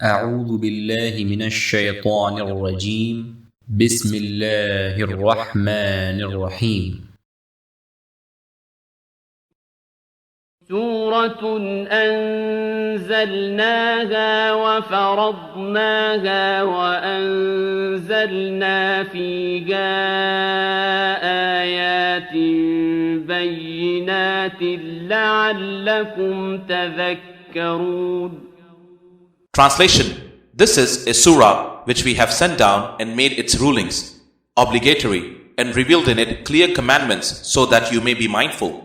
أعوذ بالله من الشيطان الرجيم بسم الله الرحمن الرحيم سورة أنزلناها وفرضناها وأنزلنا فيها آيات بينات لعلكم تذكرون. Translation: This is a surah which we have sent down and made its rulings obligatory and revealed in it clear commandments so that you may be mindful.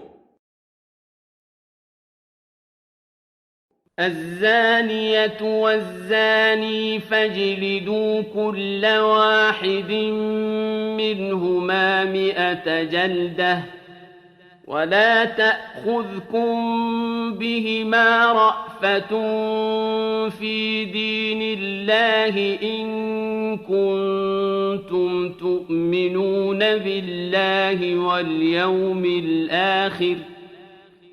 الزانية والزاني فاجلدوا كل واحد منهما 100 جلدة ولا تأخذكم بهما رأفة في دين الله إن كنتم تؤمنون بالله واليوم الآخر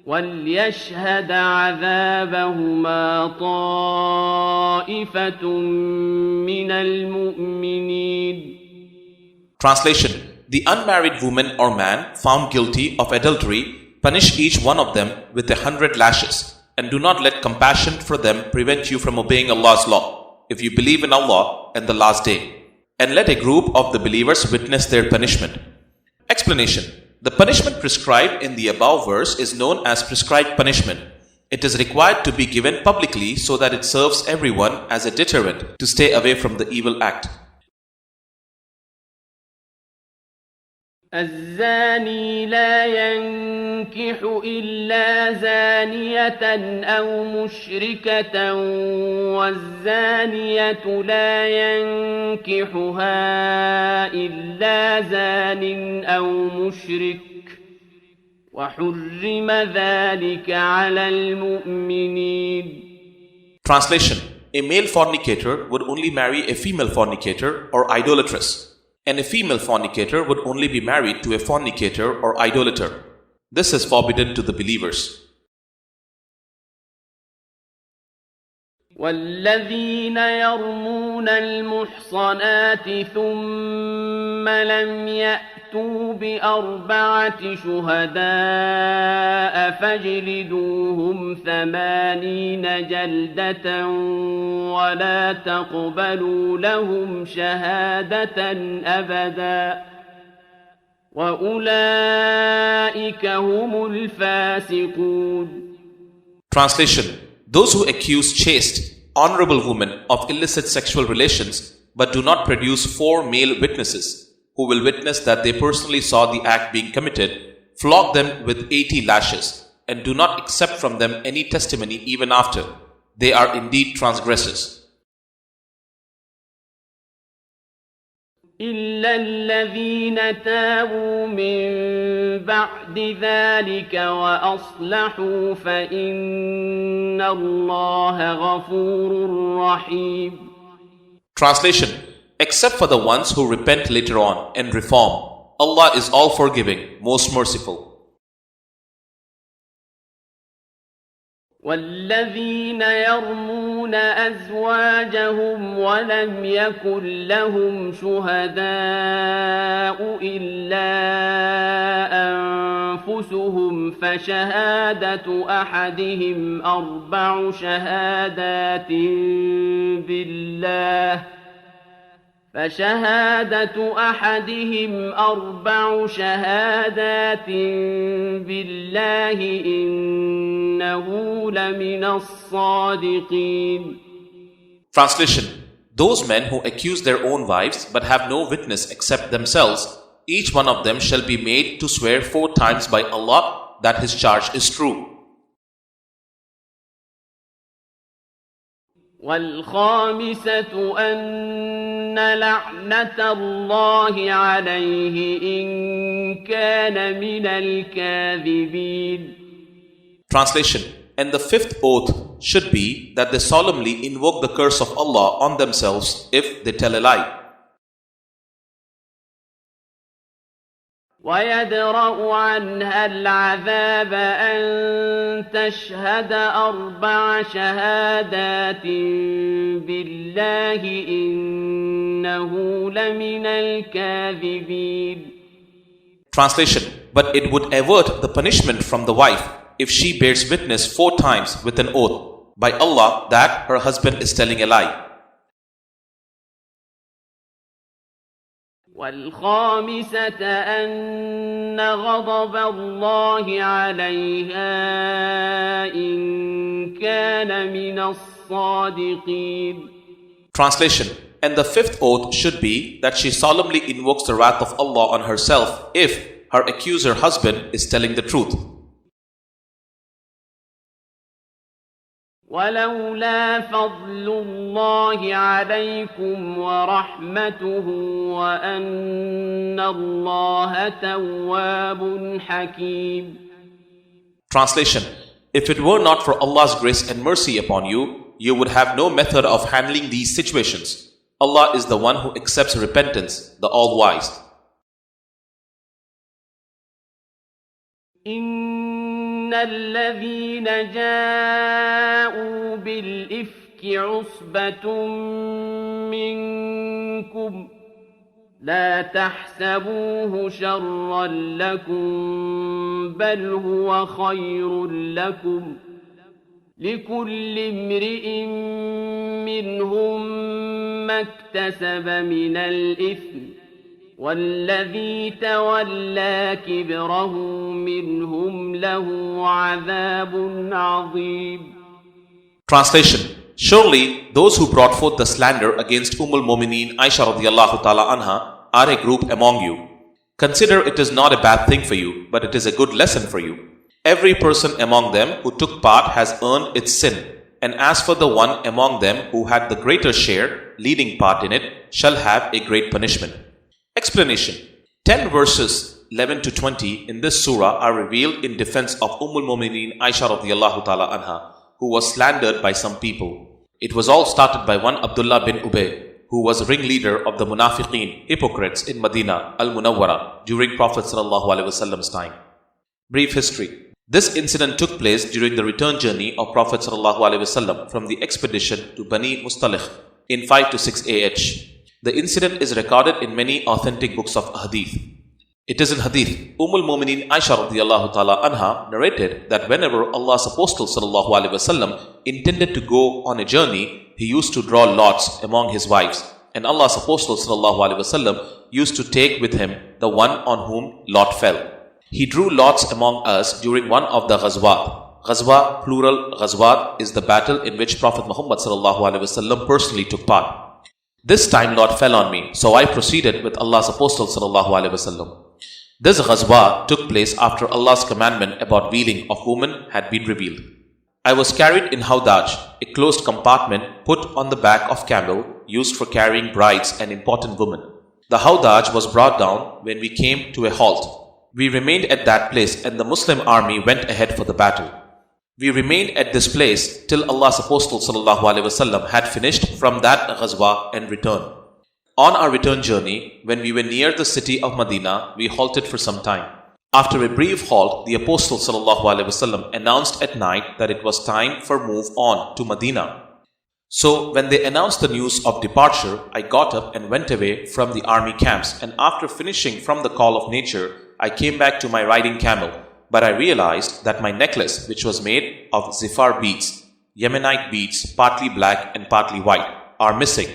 وليشهد عذابهما طائفة من المؤمنين. Translation: The unmarried woman or man found guilty of adultery, punish each one of them with 100 lashes, and do not let compassion for them prevent you from obeying Allah's law, if you believe in Allah and the last day. And let a group of the believers witness their punishment. Explanation: The punishment prescribed in the above verse is known as prescribed punishment. It is required to be given publicly so that it serves everyone as a deterrent to stay away from the evil act. الزاني لا ينكح إلا زانية أو مشركة والزانية لا ينكحها إلا زان أو مشرك وحرم ذلك على المؤمنين. Translation: A male fornicator would only marry a female fornicator or idolatress, and a female fornicator would only be married to a fornicator or idolater. This is forbidden to the believers. والذين يرمون المحصنات ثم لم يأتوا ب4 شهداء فاجلدوهم 80 جلدة ولا تقبلوا لهم شهادة أبدا وأولئك هم الفاسقون. Translation: Those who accuse chaste, honorable women of illicit sexual relations but do not produce 4 male witnesses who will witness that they personally saw the act being committed, flog them with 80 lashes and do not accept from them any testimony even after. They are indeed transgressors. إلا الذين تابوا من بعد ذلك وأصلحوا فإن الله غفور رحيم. Translation: Except for the ones who repent later on and reform, Allah is all forgiving, most merciful. والذين يرمون أزواجهم ولم يكن لهم شهداء إلا أنفسهم فشهادة أحدهم 4 شهادات بالله إنه لمن الصادقين. Translation: Those men who accuse their own wives but have no witness except themselves, each one of them shall be made to swear 4 times by Allah that his charge is true. والخامسة أن لعنة الله عليه إن كان من الكاذبين. Translation: And the 5th oath should be that they solemnly invoke the curse of Allah on themselves if they tell a lie. ويدرأ عنها العذاب أن تشهد 4 شهادات بالله إنه لمن الكاذبين. Translation: But it would avert the punishment from the wife if she bears witness 4 times with an oath by Allah that her husband is telling a lie. والخامسة أن غضب الله عليها إن كان من الصادقين. Translation: And the 5th oath should be that she solemnly invokes the wrath of Allah on herself if her accuser husband is telling the truth. ولولا فضل الله عليكم ورحمته وأن الله تواب حكيم. Translation: If it were not for Allah's grace and mercy upon you, you would have no method of handling these situations. Allah is the one who accepts repentance, the All-Wise. إن الذين جاءوا بالإفك عصبة منكم لا تحسبوه شرا لكم بل هو خير لكم لكل امرئ منهم ما اكتسب من الإثم والذي تولى كبره منهم له عذاب عظيم. Translation: Surely those who brought forth the slander against al-Mumineen Aisha radiyallahu ta'ala anha are a group among you. Consider it is not a bad thing for you, but it is a good lesson for you. Every person among them who took part has earned its sin, and as for the one among them who had the greater share, leading part in it, shall have a great punishment. Explanation: 10 verses 11 to 20 in this surah are revealed in defense of al-Mumineen Aisha radiyallahu ta'ala anha, who was slandered by some people. It was all started by one Abdullah bin Ubay, who was ringleader of the Munafiqeen, hypocrites in Medina al-Munawwara during Prophet ﷺ's time. Brief history. This incident took place during the return journey of Prophet ﷺ from the expedition to Bani Mustalik in 5 to 6 AH. The incident is recorded in many authentic books of hadith. It is in hadith. al-Mumineen Aisha radiyallahu ta'ala anha narrated that whenever Allah's Apostle ﷺ intended to go on a journey, he used to draw lots among his wives, and Allah's Apostle ﷺ used to take with him the one on whom lot fell. He drew lots among us during one of the Ghazwat. Ghazwa, plural Ghazwat, is the battle in which Prophet Muhammad ﷺ personally took part. This time lot fell on me, so I proceeded with Allah's Apostle ﷺ. This Ghazwa took place after Allah's commandment about veiling of women had been revealed. I was carried in Hawdaj, a closed compartment put on the back of camel used for carrying brides and important women. The Hawdaj was brought down when we came to a halt. We remained at that place and the Muslim army went ahead for the battle. We remained at this place till Allah's Apostle ﷺ had finished from that Ghazwa and returned. On our return journey, when we were near the city of Medina, we halted for some time. After a brief halt, the Apostle ﷺ announced at night that it was time for move on to Medina. So when they announced the news of departure, I got up and went away from the army camps, and after finishing from the call of nature, I came back to my riding camel. But I realized that my necklace, which was made of zifar beads, Yemenite beads, partly black and partly white, are missing.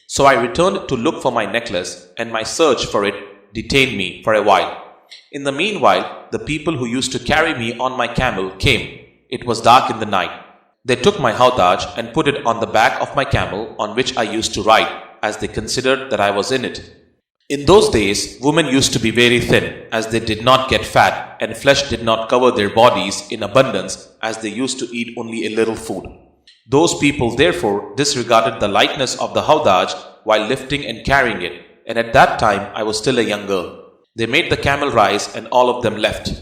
So I returned to look for my necklace, and my search for it detained me for a while. In the meanwhile, the people who used to carry me on my camel came. It was dark in the night. They took my hawdaj and put it on the back of my camel on which I used to ride, as they considered that I was in it. In those days, women used to be very thin, as they did not get fat, and flesh did not cover their bodies in abundance, as they used to eat only a little food. Those people therefore disregarded the lightness of the hawdaj while lifting and carrying it, and at that time I was still a young girl. They made the camel rise, and all of them left.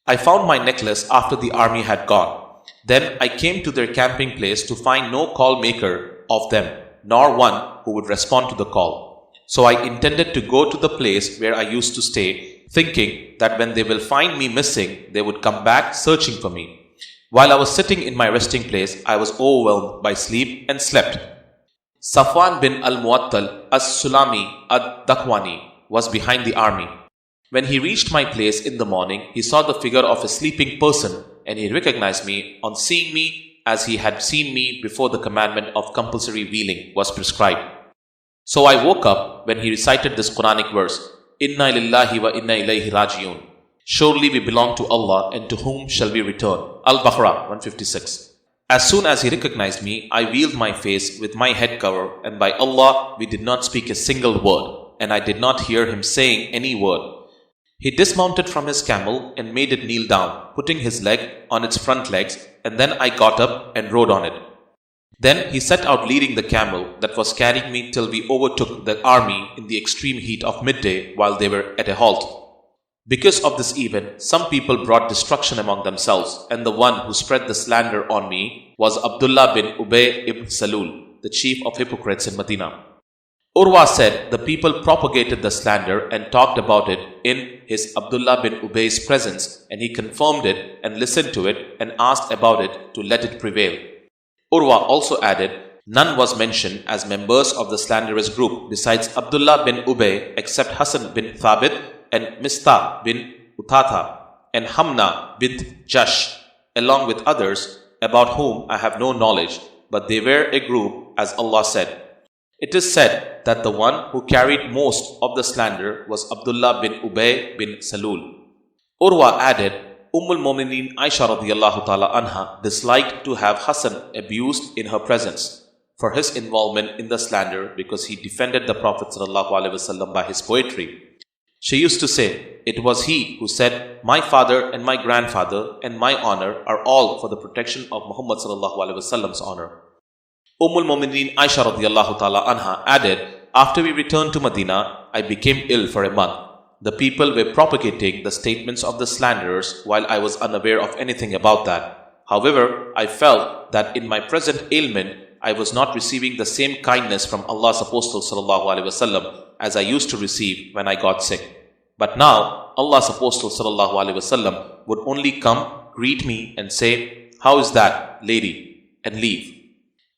I found my necklace after the army had gone. Then I came to their camping place to find no call maker of them, nor one who would respond to the call. So I intended to go to the place where I used to stay, thinking that when they will find me missing, they would come back searching for me. While I was sitting in my resting place, I was overwhelmed by sleep and slept. Safwan bin al-Muattal as-Sulami ad-Dakwani was behind the army. When he reached my place in the morning, he saw the figure of a sleeping person and he recognized me on seeing me as he had seen me before the commandment of compulsory wheeling was prescribed. So I woke up when he recited this Quranic verse, Inna lillahi wa inna ilayhi raji'un. Surely we belong to Allah and to whom shall we return. Al-Baqarah 156. As soon as he recognized me, I veiled my face with my head cover, and by Allah, we did not speak a single word, and I did not hear him saying any word. He dismounted from his camel and made it kneel down, putting his leg on its front legs, and then I got up and rode on it. Then he set out leading the camel that was carrying me till we overtook the army in the extreme heat of midday while they were at a halt. Because of this event, some people brought destruction among themselves, and the one who spread the slander on me was Abdullah bin Ubay ibn Salul, the chief of hypocrites in Medina. Urwa said the people propagated the slander and talked about it in his Abdullah bin Ubay's presence, and he confirmed it and listened to it and asked about it to let it prevail. Urwa also added, none was mentioned as members of the slanderous group besides Abdullah bin Ubay except Hassan bin Thabit and Mistah bin Uthatha and Hamna bint Jash, along with others about whom I have no knowledge, but they were a group as Allah said. It is said that the one who carried most of the slander was Abdullah bin Ubay bin Salul. Urwa added, Al-Mu'mineen Aisha radiyallahu ta'ala anha disliked to have Hassan abused in her presence for his involvement in the slander because he defended the Prophet sallallahu alaihi wasallam by his poetry. She used to say, it was he who said, my father and my grandfather and my honor are all for the protection of Muhammad sallallahu alaihi wasallam's honor. Al-Mu'mineen Aisha radiyallahu ta'ala anha added, after we returned to Medina, I became ill for a month. The people were propagating the statements of the slanderers while I was unaware of anything about that. However, I felt that in my present ailment, I was not receiving the same kindness from Allah's Apostle sallallahu alaihi wasallam as I used to receive when I got sick. But now, Allah's Apostle sallallahu alaihi wasallam would only come, greet me and say, how is that, lady? And leave.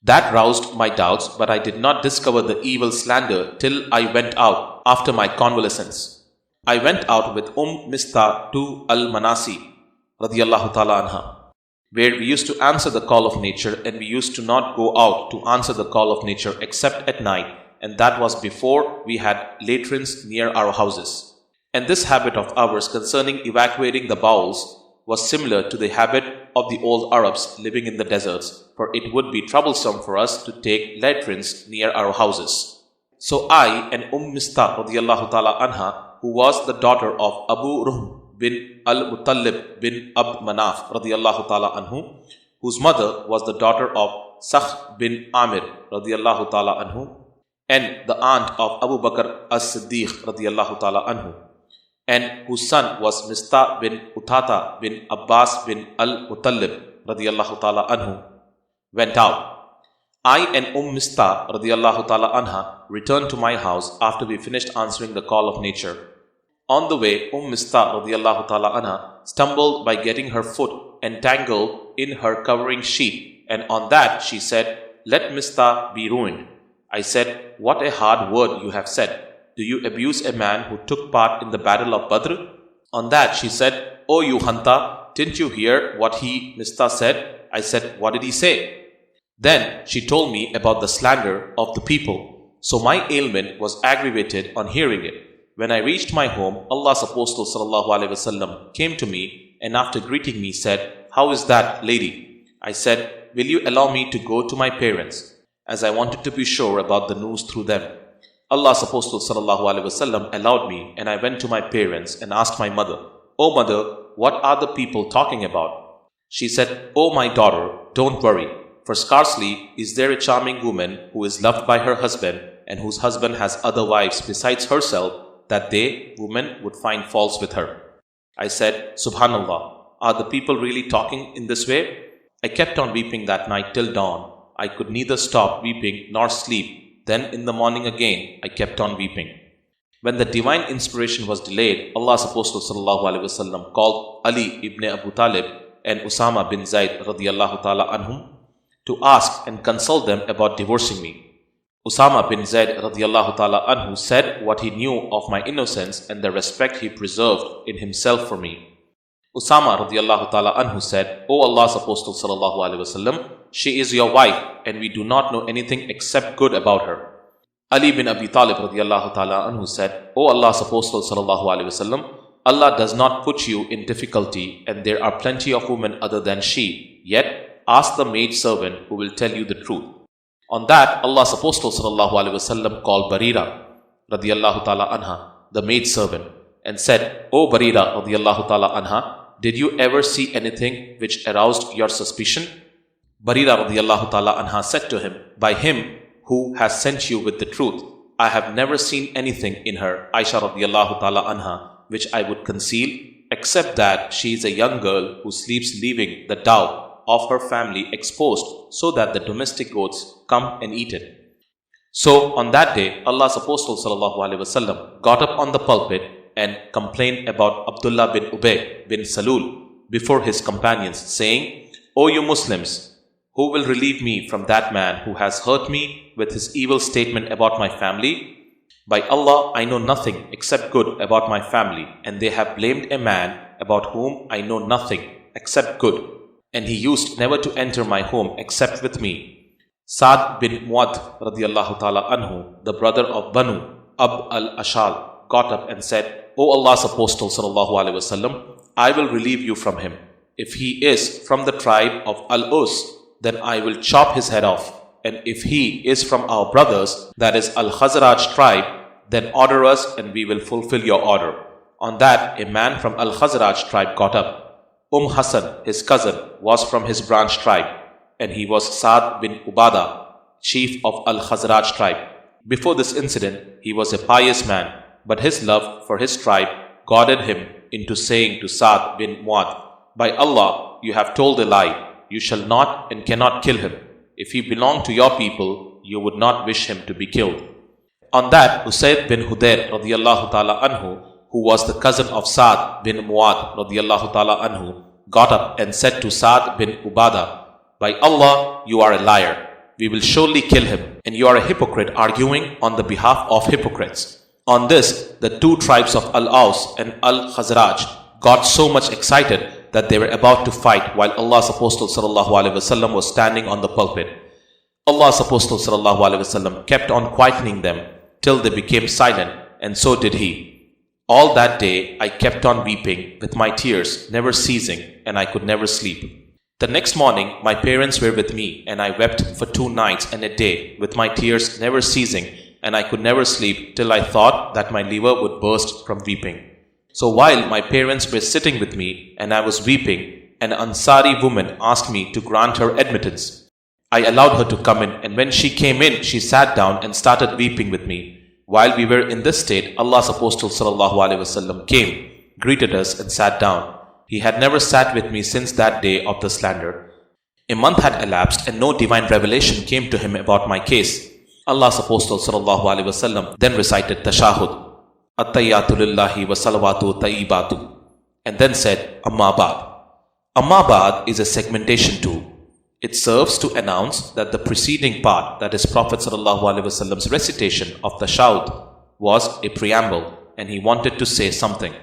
That roused my doubts, but I did not discover the evil slander till I went out after my convalescence. I went out with Mistah to Al-Manasi radiyallahu ta'ala anha, where we used to answer the call of nature, and we used to not go out to answer the call of nature except at night, and that was before we had latrines near our houses. And this habit of ours concerning evacuating the bowels was similar to the habit of the old Arabs living in the deserts, for it would be troublesome for us to take latrines near our houses. So I and Mistah radiyallahu ta'ala anha, who was the daughter of Abu Ruhm bin al-Muttalib bin Abd Manaf radiyallahu ta'ala anhu, whose mother was the daughter of Sakh bin Amir radiyallahu ta'ala anhu, and the aunt of Abu Bakr as-Siddiq radiyallahu ta'ala anhu, and whose son was Mistah bin Uthatha bin Abbas bin al-Muttalib radiyallahu ta'ala anhu, went out. I and Mistah radiyallahu ta'ala anha returned to my house after we finished answering the call of nature. On the way, Mistah radiyallahu ta'ala anha stumbled by getting her foot entangled in her covering sheet, and on that she said, let Mistah be ruined. I said, what a hard word you have said. Do you abuse a man who took part in the battle of Badr? On that she said, oh you Hanta, didn't you hear what Mistah said? I said, what did he say? Then she told me about the slander of the people. So my ailment was aggravated on hearing it. When I reached my home, Allah's Apostle sallallahu alaihi wasallam came to me and after greeting me said, how is that, lady? I said, will you allow me to go to my parents? As I wanted to be sure about the news through them. Allah's Apostle sallallahu alaihi wasallam allowed me, and I went to my parents and asked my mother, oh mother, what are the people talking about? She said, oh my daughter, don't worry, for scarcely is there a charming woman who is loved by her husband and whose husband has other wives besides herself, that they, women, would find faults with her. I said, Subhanallah, are the people really talking in this way? I kept on weeping that night till dawn. I could neither stop weeping nor sleep. Then in the morning again, I kept on weeping. When the divine inspiration was delayed, Allah's Apostle ﷺ called Ali ibn Abu Talib and Usama bin Zayd radiyallahu ta'ala anhum to ask and consult them about divorcing me. Usama bin Zayd radiyallahu ta'ala anhu said what he knew of my innocence and the respect he preserved in himself for me. Usama radiyallahu ta'ala anhu said, O Allah's Apostle sallallahu alaihi wasallam, she is your wife and we do not know anything except good about her. Ali bin Abi Talib radiyallahu ta'ala anhu said, O Allah's Apostle sallallahu alaihi wasallam, Allah does not put you in difficulty and there are plenty of women other than she. Yet, ask the maid servant who will tell you the truth. On that, Allah's Apostle sallallahu alaihi wasallam called Barira radiyallahu ta'ala anha, the maid servant, and said, O Barira radiyallahu ta'ala anha, did you ever see anything which aroused your suspicion? Barira radiyallahu ta'ala anha said to him, By him who has sent you with the truth, I have never seen anything in her, Aisha radiyallahu ta'ala anha, which I would conceal, except that she is a young girl who sleeps leaving the dough of her family exposed so that the domestic goats come and eat it. So on that day, Allah's Apostle sallallahu alaihi wasallam got up on the pulpit and complained about Abdullah bin Ubay bin Salul before his companions, saying, O you Muslims, who will relieve me from that man who has hurt me with his evil statement about my family? By Allah, I know nothing except good about my family, and they have blamed a man about whom I know nothing except good, and he used never to enter my home except with me. Sa'd bin Mu'adh radiyallahu ta'ala anhu, the brother of Banu Abd al-Ashal, got up and said, O Allah's Apostle sallallahu alaihi wasallam, I will relieve you from him. If he is from the tribe of Al-Us, then I will chop his head off. And if he is from our brothers, that is Al-Khazraj tribe, then order us and we will fulfill your order. On that, a man from Al-Khazraj tribe got up. Hassan, his cousin, was from his branch tribe, and he was Sa'd bin Ubadah, chief of Al-Khazraj tribe. Before this incident, he was a pious man, but his love for his tribe guided him into saying to Sa'd bin Mu'adh, By Allah, you have told a lie. You shall not and cannot kill him. If he belonged to your people, you would not wish him to be killed. On that, Usayd bin Hudayr radiyallahu ta'ala anhu, who was the cousin of Sa'd bin Mu'adh radiyallahu ta'ala anhu, got up and said to Sa'd bin Ubadah, By Allah, you are a liar. We will surely kill him, and you are a hypocrite arguing on the behalf of hypocrites. On this, the two tribes of Al-Aus and Al-Khazraj got so much excited that they were about to fight while Allah's Apostle sallallahu alaihi wasallam was standing on the pulpit. Allah's Apostle sallallahu alaihi wasallam kept on quietening them till they became silent, and so did he. All that day I kept on weeping with my tears never ceasing, and I could never sleep. The next morning my parents were with me, and I wept for 2 nights and a day with my tears never ceasing, and I could never sleep till I thought that my liver would burst from weeping. So while my parents were sitting with me and I was weeping, an Ansari woman asked me to grant her admittance. I allowed her to come in, and when she came in, she sat down and started weeping with me. While we were in this state, Allah's Apostle sallallahu alaihi wasallam came, greeted us and sat down. He had never sat with me since that day of the slander. A month had elapsed and no divine revelation came to him about my case. Allah's Apostle sallallahu alaihi wasallam then recited Tashahud, At-tayyatu lillahi wa salawatu tayyibatu, and then said, Amma ba'd. Amma ba'd is a segmentation tool. It serves to announce that the preceding part, that is Prophet sallallahu alaihi wasallam's recitation of Tashahud, was a preamble, and he wanted to say something.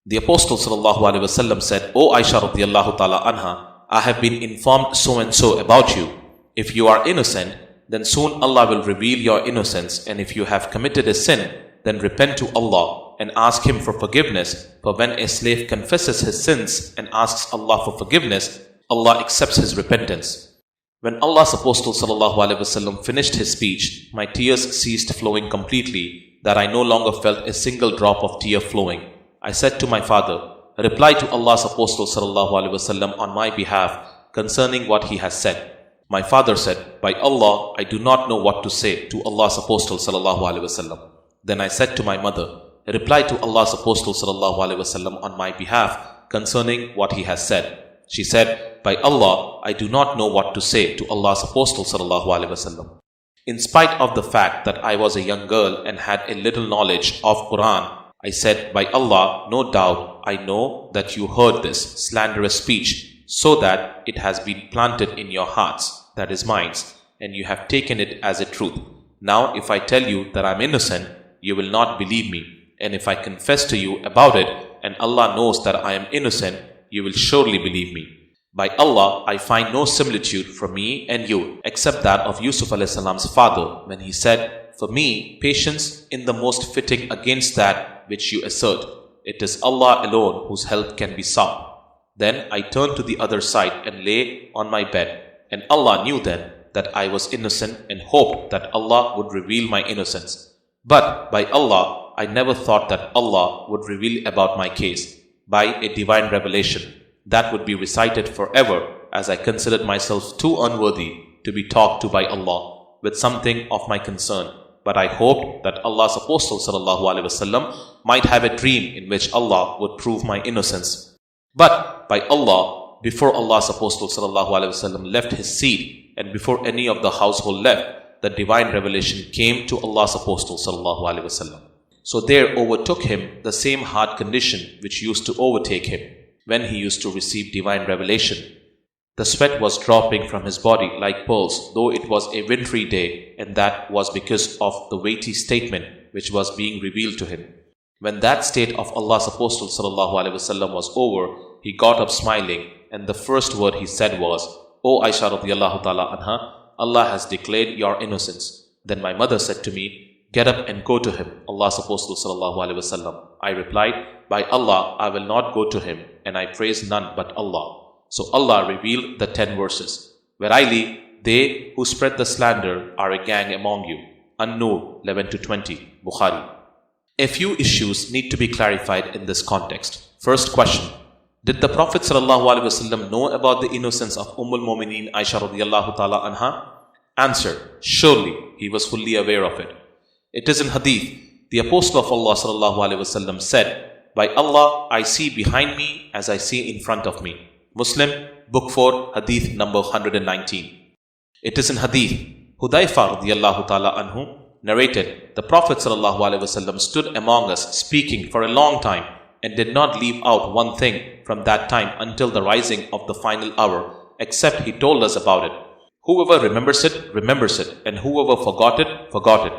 The Apostle sallallahu alaihi wasallam said, O Aisha radiyallahu ta'ala anha, I have been informed so and so about you. If you are innocent, then soon Allah will reveal your innocence, and if you have committed a sin, then repent to Allah and ask Him for forgiveness. For when a slave confesses his sins and asks Allah for forgiveness, Allah accepts his repentance. When Allah's Apostle sallallahu alaihi wasallam finished his speech, my tears ceased flowing completely, that I no longer felt a single drop of tear flowing. I said to my father, Reply to Allah's Apostle sallallahu alaihi wasallam on my behalf concerning what he has said. My father said, By Allah, I do not know what to say to Allah's Apostle sallallahu alaihi wasallam. Then I said to my mother, Reply to Allah's Apostle sallallahu alaihi wasallam on my behalf concerning what he has said. She said, By Allah, I do not know what to say to Allah's Apostle sallallahu alaihi wasallam. In spite of the fact that I was a young girl and had a little knowledge of Quran, I said, by Allah, no doubt, I know that you heard this slanderous speech, so that it has been planted in your hearts, that is minds, and you have taken it as a truth. Now, if I tell you that I am innocent, you will not believe me, and if I confess to you about it, and Allah knows that I am innocent, you will surely believe me. By Allah, I find no similitude for me and you, except that of Yusuf a.s. father, when he said, for me, patience in the most fitting against that which you assert. It is Allah alone whose help can be sought. Then I turned to the other side and lay on my bed, and Allah knew then that I was innocent and hoped that Allah would reveal my innocence. But by Allah, I never thought that Allah would reveal about my case by a divine revelation that would be recited forever, as I considered myself too unworthy to be talked to by Allah with something of my concern. But I hoped that Allah's Apostle ﷺ might have a dream in which Allah would prove my innocence. But by Allah, before Allah's Apostle ﷺ left his seat and before any of the household left, the divine revelation came to Allah's Apostle ﷺ. So there overtook him the same hard condition which used to overtake him when he used to receive divine revelation. The sweat was dropping from his body like pearls, though it was a wintry day, and that was because of the weighty statement which was being revealed to him. When that state of Allah's Apostle ﷺ was over, he got up smiling, and the first word he said was, O Aisha radiyallahu ta'ala anha, Allah has declared your innocence. Then my mother said to me, get up and go to him, Allah's Apostle ﷺ. I replied, by Allah, I will not go to him, and I praise none but Allah. So Allah revealed the 10 verses. Verily, they who spread the slander are a gang among you. An-Nur 11-20, Bukhari. A few issues need to be clarified in this context. First question. Did the Prophet ﷺ know about the innocence of al-Mu'mineen Aisha radiyallahu ta'ala anha? Answer. Surely, he was fully aware of it. It is in Hadith. The Apostle of Allah ﷺ said, by Allah, I see behind me as I see in front of me. Muslim, Book 4, Hadith number 119. It is in Hadith. Hudayfa radiyallahu ta'ala anhu narrated, the Prophet ﷺ stood among us speaking for a long time and did not leave out one thing from that time until the rising of the final hour, except he told us about it. Whoever remembers it, remembers it, and whoever forgot it, forgot it.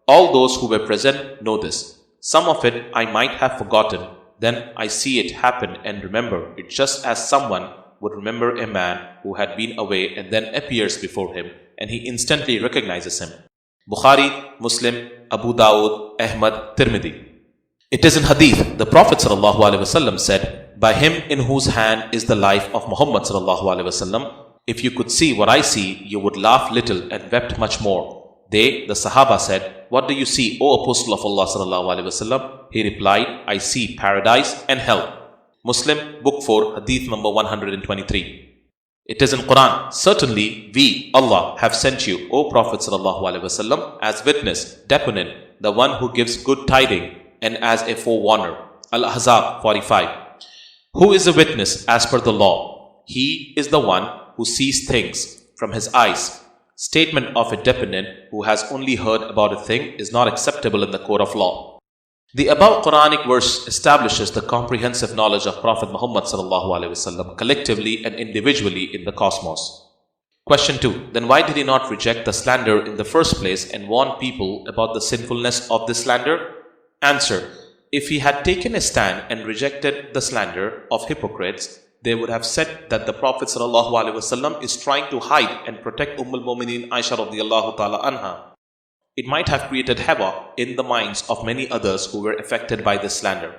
All those who were present know this. Some of it I might have forgotten, then I see it happen and remember it, just as someone would remember a man who had been away and then appears before him and he instantly recognizes him. Bukhari, Muslim, Abu Dawud, Ahmad, Tirmidhi. It is in Hadith, the Prophet ﷺ said, by him in whose hand is the life of Muhammad ﷺ, if you could see what I see, you would laugh little and wept much more. They, the Sahaba, said, what do you see, O Apostle of Allah ﷺ? He replied, I see paradise and hell. Muslim, Book 4, Hadith number 123. It is in Quran, certainly we, Allah, have sent you, O Prophet ﷺ, as witness, deponent, the one who gives good tidings, and as a forewarner. Al-Ahzab 45. Who is a witness as per the law? He is the one who sees things from his eyes. Statement of a deponent who has only heard about a thing is not acceptable in the court of law. The above Quranic verse establishes the comprehensive knowledge of Prophet Muhammad ﷺ collectively and individually in the cosmos. Question 2. Then why did he not reject the slander in the first place and warn people about the sinfulness of this slander? Answer. If he had taken a stand and rejected the slander of hypocrites, they would have said that the Prophet ﷺ is trying to hide and protect al-Mu'mineen Aisha radiyallahu ta'ala anha. It might have created havoc in the minds of many others who were affected by this slander.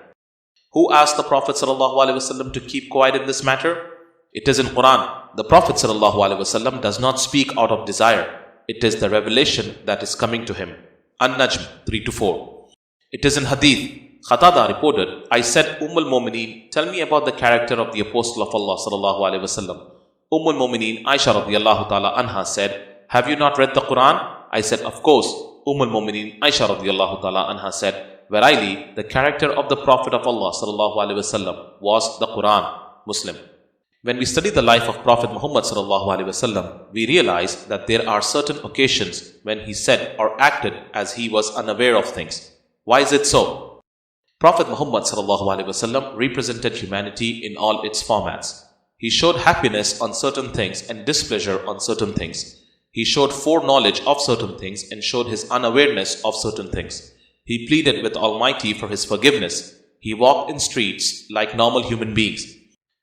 Who asked the Prophet ﷺ to keep quiet in this matter? It is in Quran. The Prophet ﷺ does not speak out of desire. It is the revelation that is coming to him. An-Najm 3-4. It is in Hadith. Qatada reported, I said, al-Mu'mineen, tell me about the character of the Apostle of Allah ﷺ. al-Mu'mineen Aisha radiyallahu ta'ala anha said, have you not read the Quran? I said, of course. al-Mu'mineen Aisha radiyallahu ta'ala anha said, verily, the character of the Prophet of Allah ﷺ was the Quran. Muslim. When we study the life of Prophet Muhammad sallallahu alaihi wasallam, we realize that there are certain occasions when he said or acted as he was unaware of things. Why is it so? Prophet Muhammad sallallahu alaihi wasallam represented humanity in all its formats. He showed happiness on certain things and displeasure on certain things. He showed foreknowledge of certain things and showed his unawareness of certain things. He pleaded with Almighty for his forgiveness. He walked in streets like normal human beings.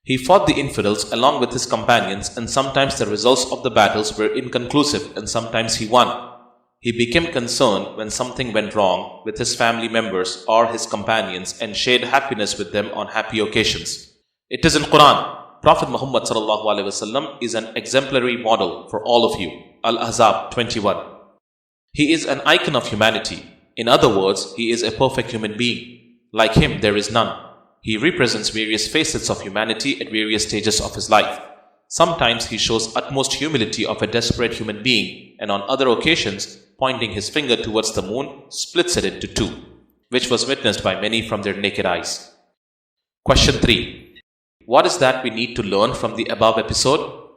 He fought the infidels along with his companions, and sometimes the results of the battles were inconclusive and sometimes he won. He became concerned when something went wrong with his family members or his companions and shared happiness with them on happy occasions. It is in Quran. Prophet Muhammad sallallahu alaihi wasallam is an exemplary model for all of you. Al-Ahzab 21. He is an icon of humanity. In other words, he is a perfect human being. Like him, there is none. He represents various facets of humanity at various stages of his life. Sometimes he shows utmost humility of a desperate human being, and on other occasions, pointing his finger towards the moon, splits it into two, which was witnessed by many from their naked eyes. Question 3. What is that we need to learn from the above episode?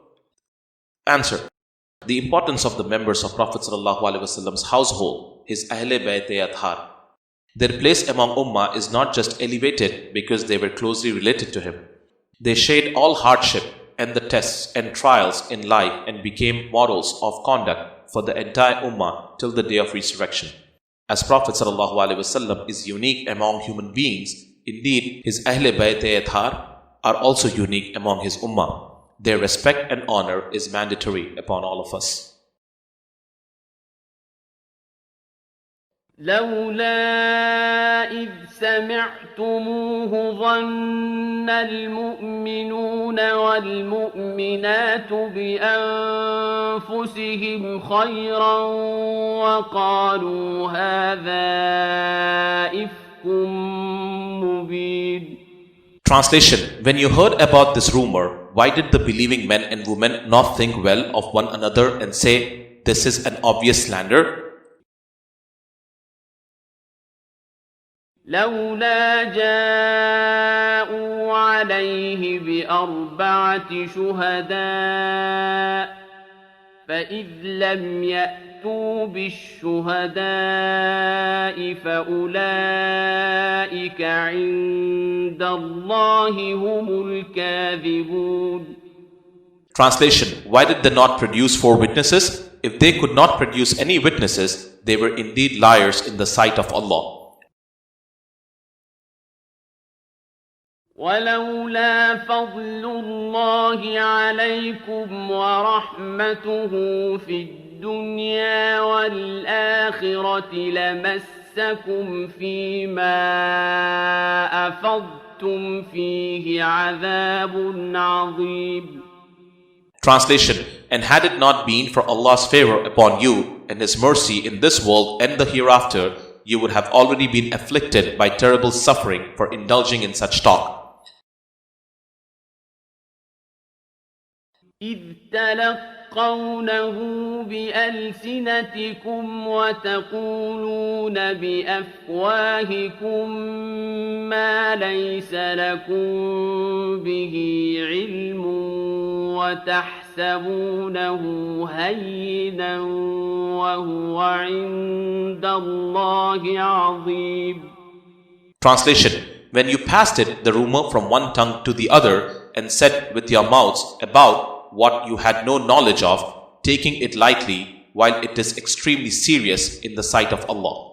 Answer. The importance of the members of Prophet ﷺ's household, his Ahle Bayt-e-Athhar. Their place among Ummah is not just elevated because they were closely related to him. They shared all hardship and the tests and trials in life and became models of conduct for the entire Ummah till the day of resurrection. As Prophet ﷺ is unique among human beings, indeed his Ahle Bayt-e-Athhar are also unique among his Ummah. Their respect and honor is mandatory upon all of us. لولا إذ سمعتموه ظن المؤمنون والمؤمنات بأنفسهم خيرا وقالوا هذا إفك مبين. Translation. When you heard about this rumor, why did the believing men and women not think well of one another and say, this is an obvious slander? لولا جاءوا عليه بأربعة شهداء فإذ لم يأتوا بالشهداء فأولئك عند الله هم الكاذبون. Translation. Why did they not produce 4 witnesses? If they could not produce any witnesses, they were indeed liars in the sight of Allah. ولولا فضل الله عليكم ورحمته في الدنيا والآخرة لمسكم فيما أفضتم فيه عذاب عظيم. Translation. And had it not been for Allah's favor upon you and His mercy in this world and the hereafter, you would have already been afflicted by terrible suffering for indulging in such talk. إذ تلقونه بألسنتكم وتقولون بأفواهكم ما ليس لكم به علم وتحسبونه هينا وهو عند الله عظيم. Translation. When you passed it, the rumor from one tongue to the other, and said with your mouths about what you had no knowledge of, taking it lightly, while it is extremely serious in the sight of Allah.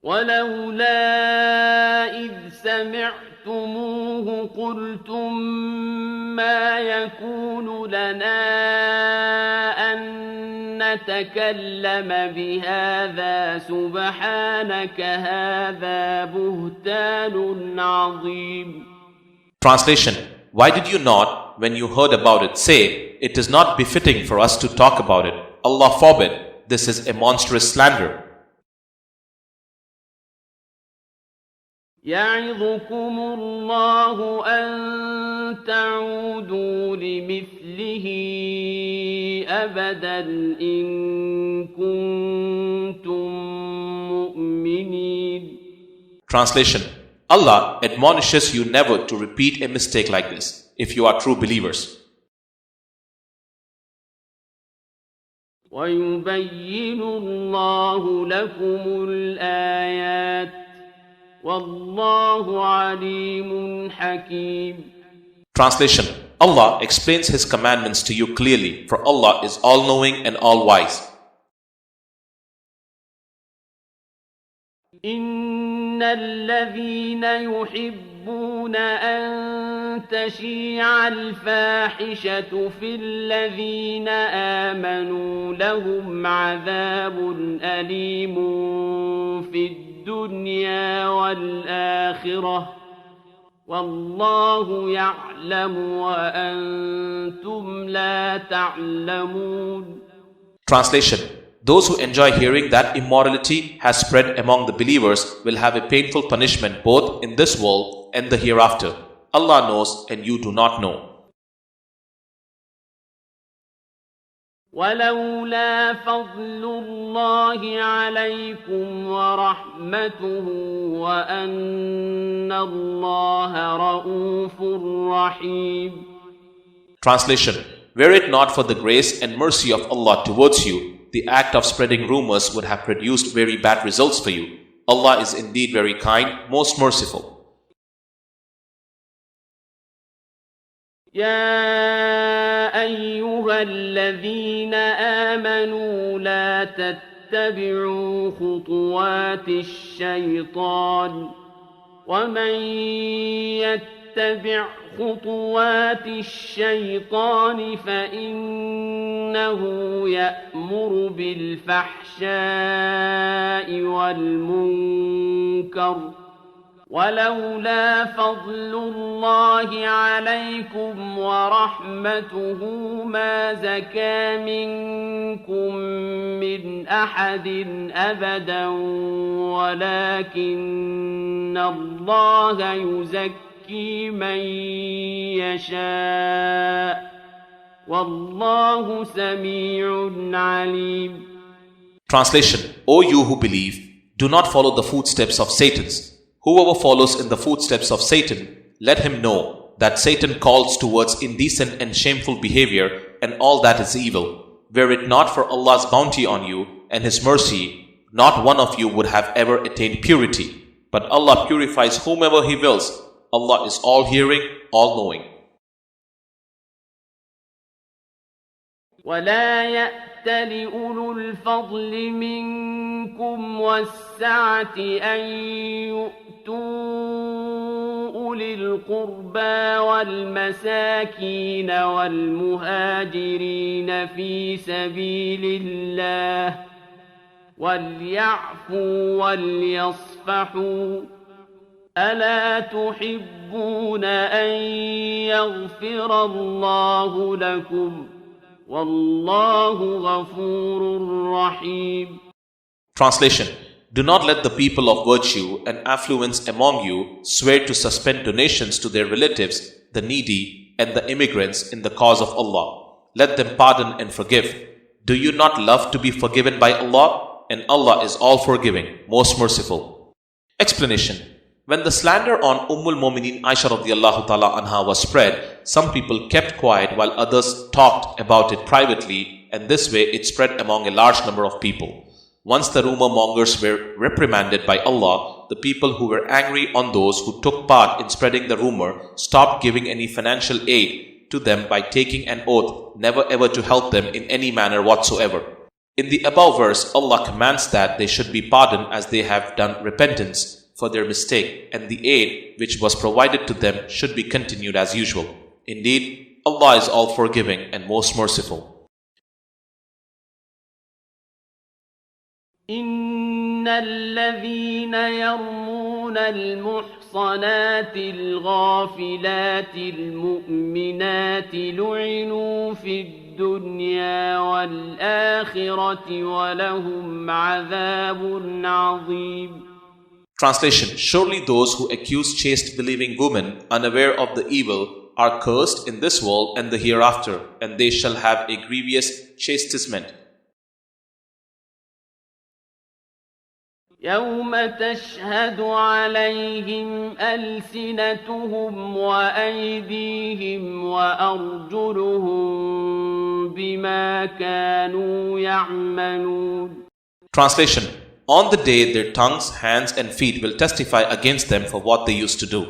ولولا إذ سمعتموه قلتم ما يكون لنا أن نتكلم بهذا سبحانك هذا بهتان عظيم. Translation. Why did you not, when you heard about it, say, it is not befitting for us to talk about it? Allah forbid, this is a monstrous slander. يعظكم الله أن تعودوا لمثله أبدا إن كنتم مؤمنين. Translation. Allah admonishes you never to repeat a mistake like this if you are true believers. وَيُبَيِّنُ اللَّهُ لَكُمُ الْآيَاتِ وَاللَّهُ عَلِيمٌ حَكِيمٌ. Translation: Allah explains His commandments to you clearly, for Allah is all-knowing and all-wise. إِنَّ الَّذِينَ يُحِبُّونَ أَن تَشِيعَ الْفَاحِشَةُ فِي الَّذِينَ آمَنُوا لَهُمْ عَذَابٌ أَلِيمٌ فِي الدُّنْيَا وَالْآخِرَةِ وَاللَّهُ يَعْلَمُ وَأَنْتُمْ لَا تَعْلَمُونَ. Translation: Those who enjoy hearing that immorality has spread among the believers will have a painful punishment both in this world and the hereafter. Allah knows and you do not know. وَلَوْلَا فَضْلُ اللَّهِ عَلَيْكُمْ وَرَحْمَتُهُ وَأَنَّ اللَّهَ رَءُوفٌ رَحِيمٌ. Translation: Were it not for the grace and mercy of Allah towards you, the act of spreading rumors would have produced very bad results for you. Allah is indeed very kind, most merciful. يا أيها الذين آمنوا لا تتبعوا خطوات الشيطان ومن يتبع خطوات الشيطان فإنه يأمر بالفحشاء والمنكر ولولا فضل الله عليكم ورحمته ما زكى منكم من أحد أبدا ولكن الله يزكي من يشاء والله سميع عليم. Translation: O you who believe, do not follow the footsteps of Satan's. Whoever follows in the footsteps of Satan, let him know that Satan calls towards indecent and shameful behavior and all that is evil. Were it not for Allah's bounty on you and His mercy, not one of you would have ever attained purity. But Allah purifies whomever He wills. Allah is all-hearing, all-knowing. وَلَا يَأْتَلِ أُولُو الْفَضْلِ مِنكُمْ وَالسَّعَةِ أَن يُؤْتُوا أُولِي الْقُرْبَى وَالْمَسَاكِينَ وَالْمُهَاجِرِينَ فِي سَبِيلِ اللَّهِ وَلْيَعْفُوا وَلْيَصْفَحُوا أَلَا تُحِبُّونَ أَن يَغْفِرَ اللَّهُ لَكُمْ وَاللَّهُ غَفُورٌ رَحِيمٌ. Translation: Do not let the people of virtue and affluence among you swear to suspend donations to their relatives, the needy, and the immigrants in the cause of Allah. Let them pardon and forgive. Do you not love to be forgiven by Allah? And Allah is all forgiving, most merciful. Explanation: When the slander on al-Mu'mineen Aisha radiyallahu ta'ala anha was spread, some people kept quiet while others talked about it privately, and this way it spread among a large number of people. Once the rumor mongers were reprimanded by Allah, the people who were angry on those who took part in spreading the rumor stopped giving any financial aid to them by taking an oath never ever to help them in any manner whatsoever. In the above verse, Allah commands that they should be pardoned as they have done repentance for their mistake, and the aid which was provided to them should be continued as usual. Indeed, Allah is all forgiving and most merciful. إن الذين يرمون المحصنات الغافلات المؤمنات لعنوا في الدنيا والآخرة ولهم عذاب عظيم. Translation: Surely those who accuse chaste believing women unaware of the evil are cursed in this world and the hereafter, and they shall have a grievous chastisement. يوم تشهد عليهم ألسنتهم وأيديهم وأرجلهم بما كانوا يعملون. Translation: On the day their tongues, hands and feet will testify against them for what they used to do.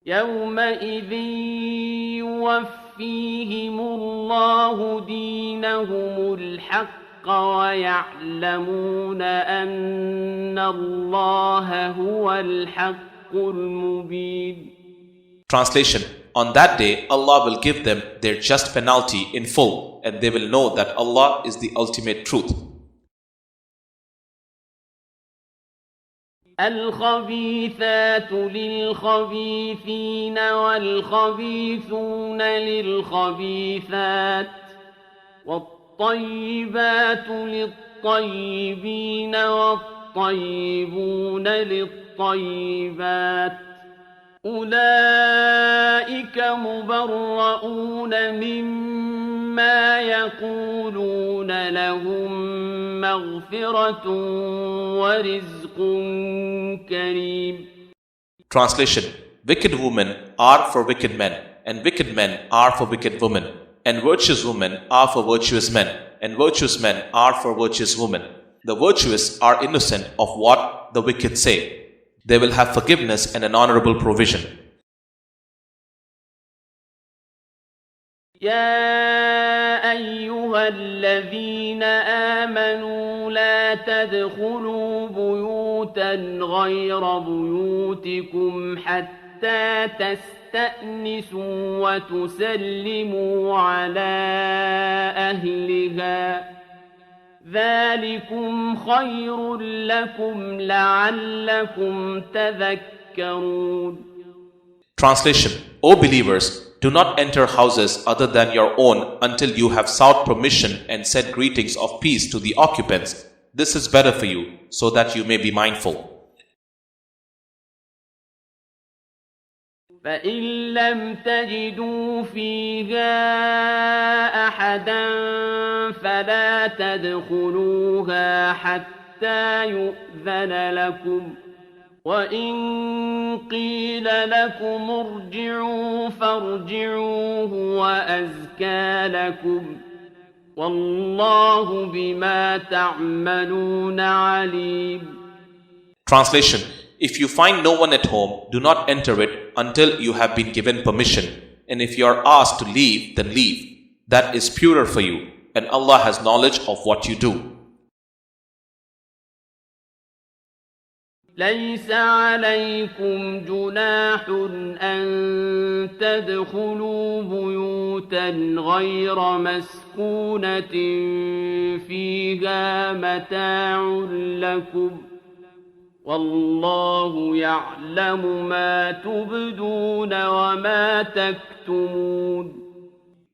يومئذ يوفيهم الله دينهم الحق ويعلمون أن الله هو الحق المبين. Translation: On that day, Allah will give them their just penalty in full, and they will know that Allah is the ultimate truth. الخبيثات للخبيثين والخبيثون للخبيثات والطيبات للطيبين والطيبون للطيبات أولئك مبرؤون مما يقولون لهم مغفرة ورزق كريم. Translation: Wicked women are for wicked men, and wicked men are for wicked women, and virtuous women are for virtuous men, and virtuous men are for virtuous women. The virtuous are innocent of what the wicked say. They will have forgiveness and an honorable provision. يا أيها الذين آمنوا لا تدخلوا بيوتا غير بيوتكم حتى تستأنسوا وتسلموا على أهلها ذلكم خير لكم لعلكم تذكرون. Translation: O believers, do not enter houses other than your own until you have sought permission and said greetings of peace to the occupants. This is better for you, so that you may be mindful. فإن لم تجدوا فيها أحدا فلا تدخلوها حتى يؤذن لكم وإن قيل لكم ارجعوا فارجعوا هو أزكى لكم والله بما تعملون عليم. Translation: If you find no one at home, do not enter it until you have been given permission. And if you are asked to leave, then leave. That is purer for you, and Allah has knowledge of what you do. ليس عليكم جناح أن تدخلوا بيوتا غير مسكونة فيها متاع لكم والله يعلم ما تبدون وما تكتمون.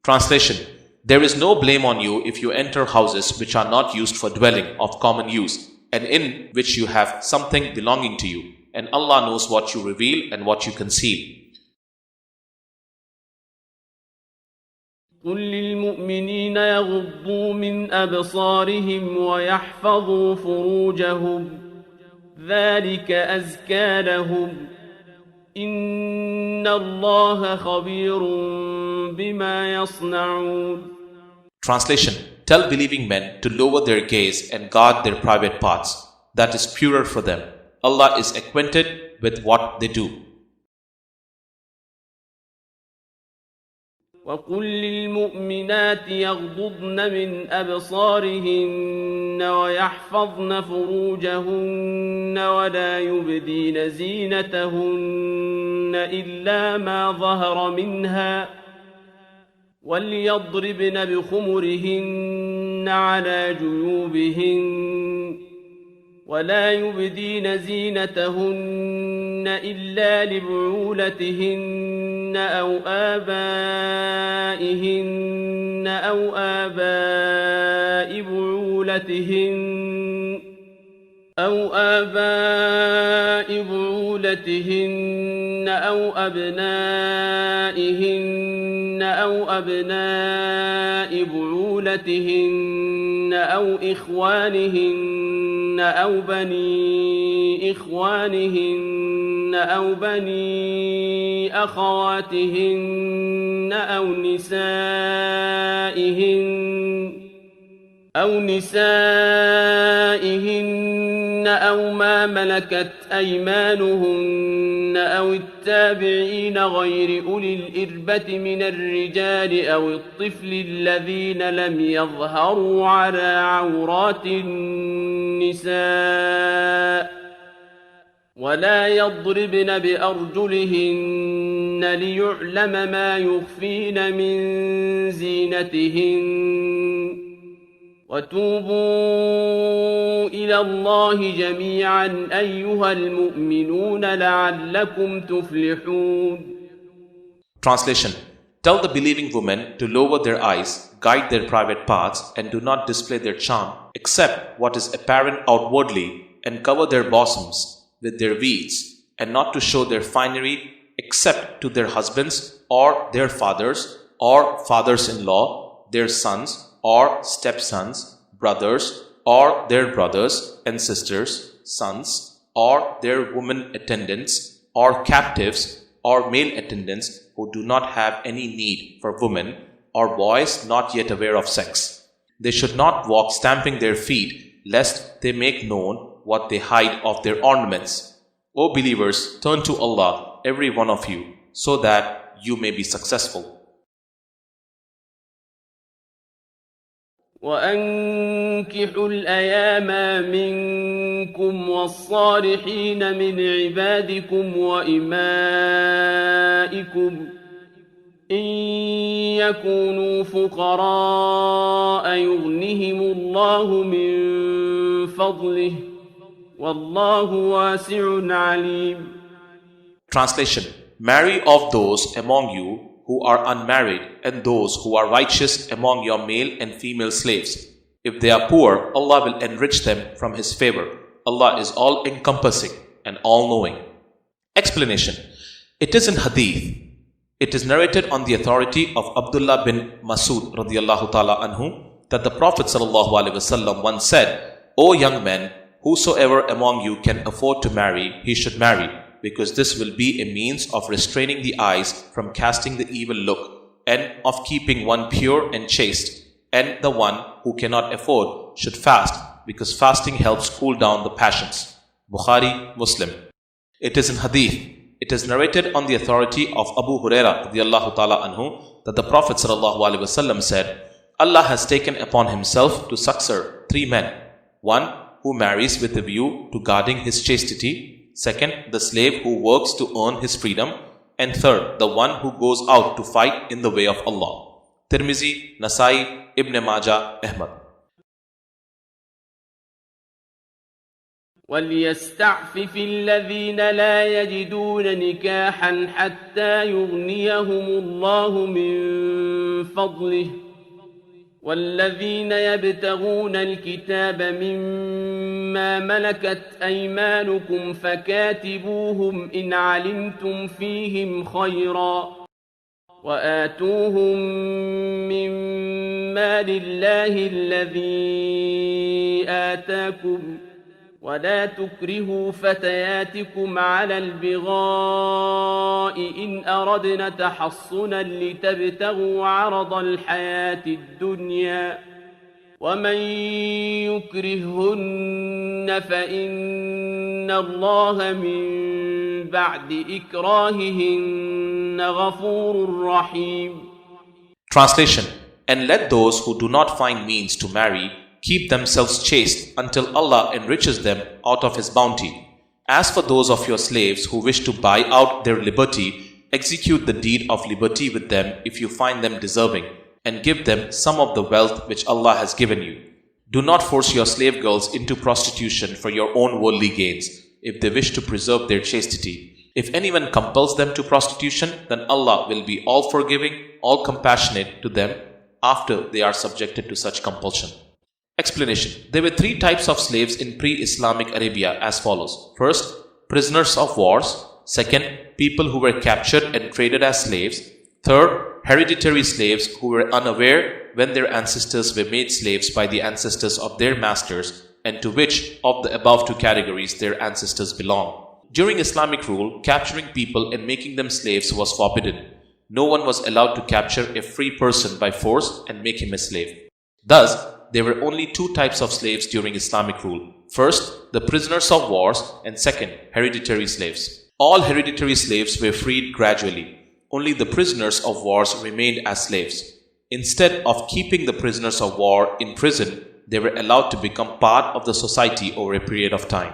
Translation: There is no blame on you if you enter houses which are not used for dwelling of common use, and in which you have something belonging to you, and Allah knows what you reveal and what you conceal. قل للمؤمنين يغضوا من أبصارهم ويحفظوا فروجهم ذلك أزكى لهم إن الله خبير بما يصنعون. Translation: Tell believing men to lower their gaze and guard their private parts. That is purer for them. Allah is acquainted with what they do. وقل للمؤمنات يغضضن من أبصارهن ويحفظن فروجهن ولا يبدين زينتهن إلا ما ظهر منها وليضربن بخمرهن على جيوبهن ولا يبدين زينتهن إلا لبعولتهن أو آبائهن أو آباء بعولتهن أو أبنائهن أو أبناء بعولتهن أو إخوانهن أو بني إخوانهن أو بني أخواتهن أو نسائهن أو ما ملكت أيمانهن أو التابعين غير أولي الإربة من الرجال أو الطفل الذين لم يظهروا على عورات النساء ولا يضربن بأرجلهن ليعلم ما يخفين من زينتهن وتوبوا إلى الله جميعا أيها المؤمنون لعلكم تفلحون. Translation. Tell the believing women to lower their eyes, guide their private parts, and do not display their charm, except what is apparent outwardly, and cover their bosoms with their weeds, and not to show their finery except to their husbands or their fathers or fathers-in-law, their sons or stepsons, brothers or their brothers and sisters, sons or their women attendants or captives or male attendants who do not have any need for women, or boys not yet aware of sex. They should not walk stamping their feet, lest they make known what they hide of their ornaments. O believers, turn to Allah, every one of you, so that you may be successful. وأنكحوا الأيام منكم والصالحين من عبادكم وإمائكم إن يكونوا فقراء يغنهم الله من فضله والله واسع عليم. Translation. Marry of those among you who are unmarried and those who are righteous among your male and female slaves. If they are poor, Allah will enrich them from His favor. Allah is all-encompassing and all-knowing. Explanation. It is in Hadith. It is narrated on the authority of Abdullah bin Masud radiyallahu ta'ala anhu that the Prophet sallallahu alaihi wasallam once said, O young men, whosoever among you can afford to marry, he should marry, because this will be a means of restraining the eyes from casting the evil look and of keeping one pure and chaste. And the one who cannot afford should fast, because fasting helps cool down the passions. Bukhari, Muslim. It is in Hadith. It is narrated on the authority of Abu Huraira radiyallahu ta'ala anhu that the Prophet sallallahu alaihi wasallam said, Allah has taken upon Himself to succor 3 men. One who marries with a view to guarding his chastity. Second, the slave who works to earn his freedom. And third, the one who goes out to fight in the way of Allah. Tirmizi, Nasai, Ibn Majah, Ahmad. وَلْيَسْتَعْفِفِ الَّذِينَ لَا يَجِدُونَ نِكَاحًا حَتَّى يُغْنِيَهُمُ اللَّهُ مِنْ فَضْلِهِ والذين يبتغون الكتاب مما ملكت أيمانكم فكاتبوهم إن علمتم فيهم خيرا وآتوهم مما لله الذي آتاكم ولا تكرهوا فتياتكم على البغاء إن أردنا تحصنا لتبتغوا عرض الحياة الدنيا ومن يكرههن فإن الله من بعد إكراههن غفور رحيم. Translation. And let those who do not find means to marry keep themselves chaste until Allah enriches them out of His bounty. As for those of your slaves who wish to buy out their liberty, execute the deed of liberty with them if you find them deserving, and give them some of the wealth which Allah has given you. Do not force your slave girls into prostitution for your own worldly gains, if they wish to preserve their chastity. If anyone compels them to prostitution, then Allah will be all forgiving, all compassionate to them after they are subjected to such compulsion. Explanation. There were 3 types of slaves in pre-Islamic Arabia as follows. First, prisoners of wars. Second, people who were captured and traded as slaves. Third, hereditary slaves who were unaware when their ancestors were made slaves by the ancestors of their masters, and to which of the above two categories their ancestors belong. During Islamic rule, capturing people and making them slaves was forbidden. No one was allowed to capture a free person by force and make him a slave. Thus, there were only two types of slaves during Islamic rule. First, the prisoners of wars, and second, hereditary slaves. All hereditary slaves were freed gradually. Only the prisoners of wars remained as slaves. Instead of keeping the prisoners of war in prison, they were allowed to become part of the society over a period of time.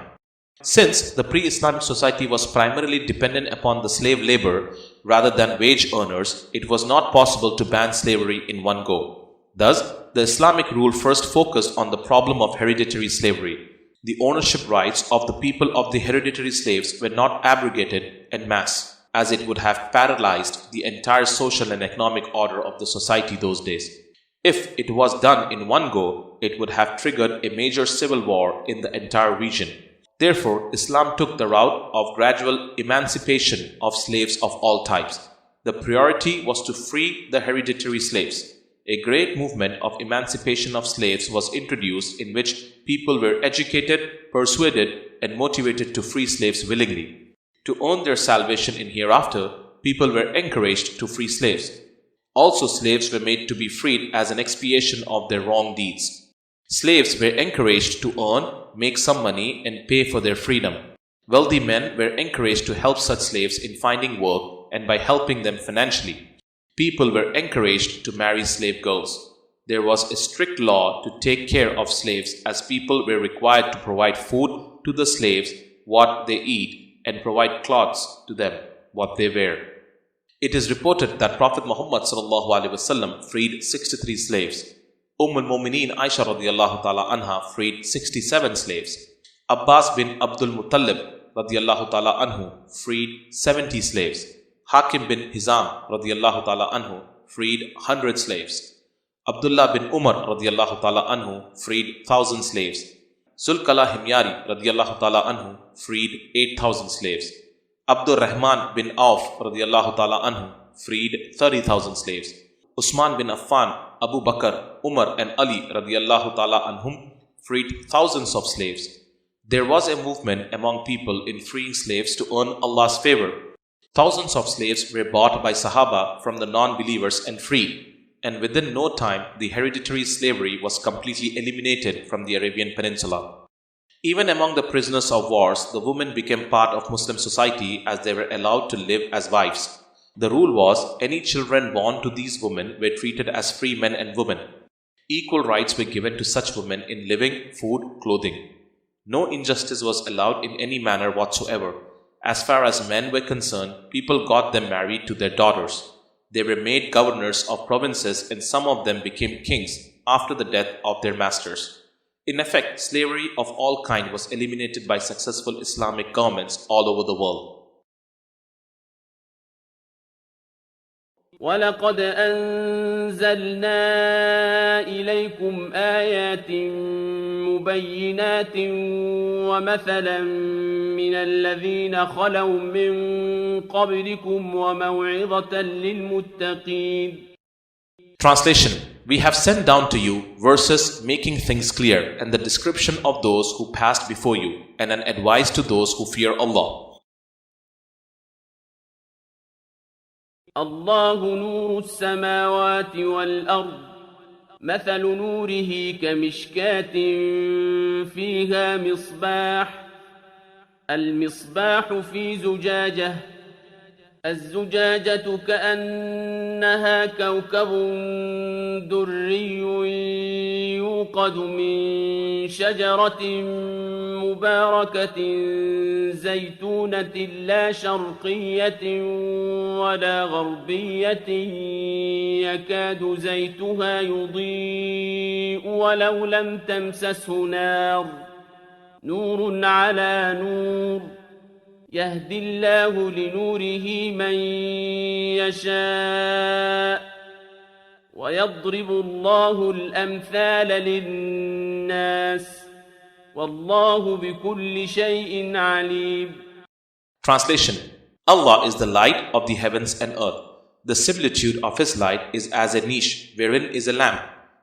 Since the pre-Islamic society was primarily dependent upon the slave labor rather than wage earners, it was not possible to ban slavery in one go. Thus, the Islamic rule first focused on the problem of hereditary slavery. The ownership rights of the people of the hereditary slaves were not abrogated en masse, as it would have paralyzed the entire social and economic order of the society those days. If it was done in one go, it would have triggered a major civil war in the entire region. Therefore, Islam took the route of gradual emancipation of slaves of all types. The priority was to free the hereditary slaves. A great movement of emancipation of slaves was introduced in which people were educated, persuaded, and motivated to free slaves willingly. To earn their salvation in hereafter, people were encouraged to free slaves. Also, slaves were made to be freed as an expiation of their wrong deeds. Slaves were encouraged to earn, make some money, and pay for their freedom. Wealthy men were encouraged to help such slaves in finding work and by helping them financially. People were encouraged to marry slave girls. There was a strict law to take care of slaves, as people were required to provide food to the slaves, what they eat, and provide clothes to them, what they wear. It is reported that Prophet Muhammad ﷺ freed 63 slaves. al-Mu'mineen Aisha radiyallahu ta'ala anha freed 67 slaves. Abbas bin Abdul Muttalib radiyallahu ta'ala anhu freed 70 slaves. Hakim bin Hizam radiyallahu ta'ala anhu freed 100 slaves. Abdullah bin Umar radiyallahu ta'ala anhu freed 1,000 slaves. Zulkala Himyari radiyallahu ta'ala anhu freed 8,000 slaves. Abdur Rahman bin Auf radiyallahu ta'ala anhu freed 30,000 slaves. Usman bin Affan, Abu Bakr, Umar and Ali radiyallahu ta'ala anhum freed thousands of slaves. There was a movement among people in freeing slaves to earn Allah's favor. Thousands of slaves were bought by Sahaba from the non-believers and freed, and within no time the hereditary slavery was completely eliminated from the Arabian Peninsula. Even among the prisoners of wars, the women became part of Muslim society as they were allowed to live as wives. The rule was any children born to these women were treated as free men and women. Equal rights were given to such women in living, food, clothing. No injustice was allowed in any manner whatsoever. As far as men were concerned, people got them married to their daughters. They were made governors of provinces and some of them became kings after the death of their masters. In effect, slavery of all kinds was eliminated by successful Islamic governments all over the world. وَلَقَدْ أَنزَلْنَا إِلَيْكُمْ آيَاتٍ مُبَيِّنَاتٍ وَمَثَلًا مِنَ الَّذِينَ خَلَوْا مِن قَبْلِكُمْ وَمَوْعِظَةً لِلْمُتَّقِينَ. Translation: We have sent down to you verses making things clear and the description of those who passed before you and an advice to those who fear Allah. الله نور السماوات والأرض مثل نوره كمشكاة فيها مصباح المصباح في زجاجة الزجاجة كأنها كوكب دري يوقد من شجرة مباركة زيتونة لا شرقية ولا غربية يكاد زيتها يضيء ولو لم تمسسه نار نور على نور يهدي الله لنوره من يشاء ويضرب الله الأمثال للناس والله بكل شيء عليم. Translation: Allah is the light of the heavens and earth. The similitude of his light is as a niche wherein is a lamp.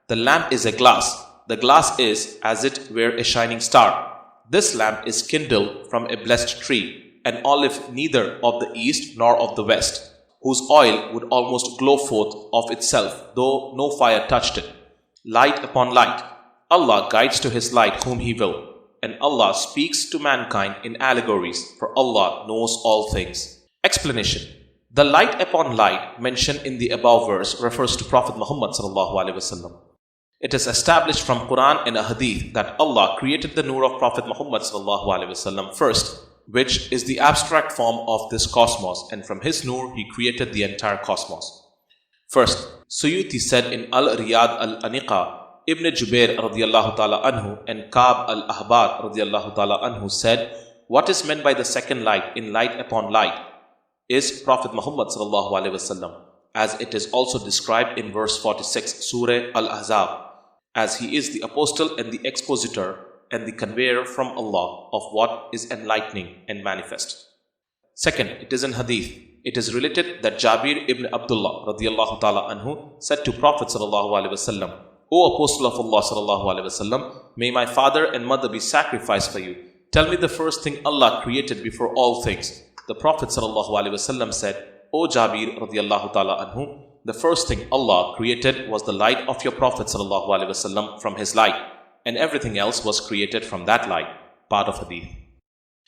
The lamp is a glass. The glass is as it were a shining star. This lamp is kindled from a blessed tree, an olive neither of the east nor of the west, whose oil would almost glow forth of itself, though no fire touched it. Light upon light. Allah guides to His light whom He will, and Allah speaks to mankind in allegories, for Allah knows all things. Explanation. The light upon light mentioned in the above verse refers to Prophet Muhammad sallallahu alaihi wasallam. It is established from Quran and a hadith that Allah created the nur of Prophet Muhammad sallallahu alaihi wasallam first, which is the abstract form of this cosmos, and from his nur He created the entire cosmos. First, Suyuti said in Al-Riyad Al-Aniqa, Ibn Jubair radiyallahu ta'ala anhu and Ka'b al-Ahbar radiyallahu ta'ala anhu said, what is meant by the second light in light upon light is Prophet Muhammad sallallahu alaihi wasallam, as it is also described in verse 46, Surah Al-Ahzab, as he is the apostle and the expositor and the conveyor from Allah of what is enlightening and manifest. Second, it is in hadith. It is related that Jabir ibn Abdullah radiyallahu ta'ala anhu said to Prophet sallallahu alaihi wasallam, O Apostle of Allah sallallahu alaihi wasallam, may my father and mother be sacrificed for you. Tell me the first thing Allah created before all things. The Prophet sallallahu alaihi wasallam said, O Jabir radiyallahu ta'ala anhu, the first thing Allah created was the light of your Prophet sallallahu alaihi wasallam from his light, and everything else was created from that light. Part of hadith.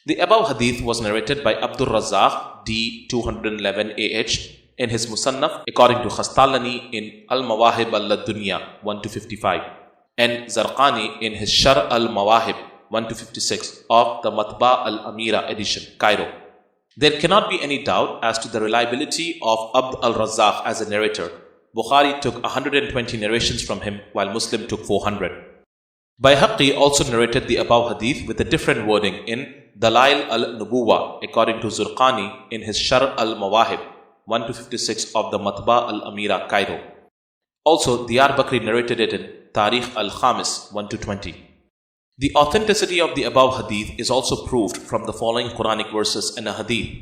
The above hadith was narrated by Abdul Razzaq D 211 AH in his Musannaf according to Khastalani in Al-Mawahib al-Dunya 1-55 and Zarqani in his Shar al-Mawahib 1-56 of the Matba al-Amira edition, Cairo. There cannot be any doubt as to the reliability of Abd al-Razzaq as a narrator. Bukhari took 120 narrations from him while Muslim took 400. Bayhaqi also narrated the above hadith with a different wording in Dalail al-Nubuwa according to Zurqani in his Shar al-Mawahib 1-56 of the Matba al-Amira, Cairo. Also, Diyar Bakri narrated it in Tarikh al-Khamis 1-20. The authenticity of the above hadith is also proved from the following Quranic verses and a hadith.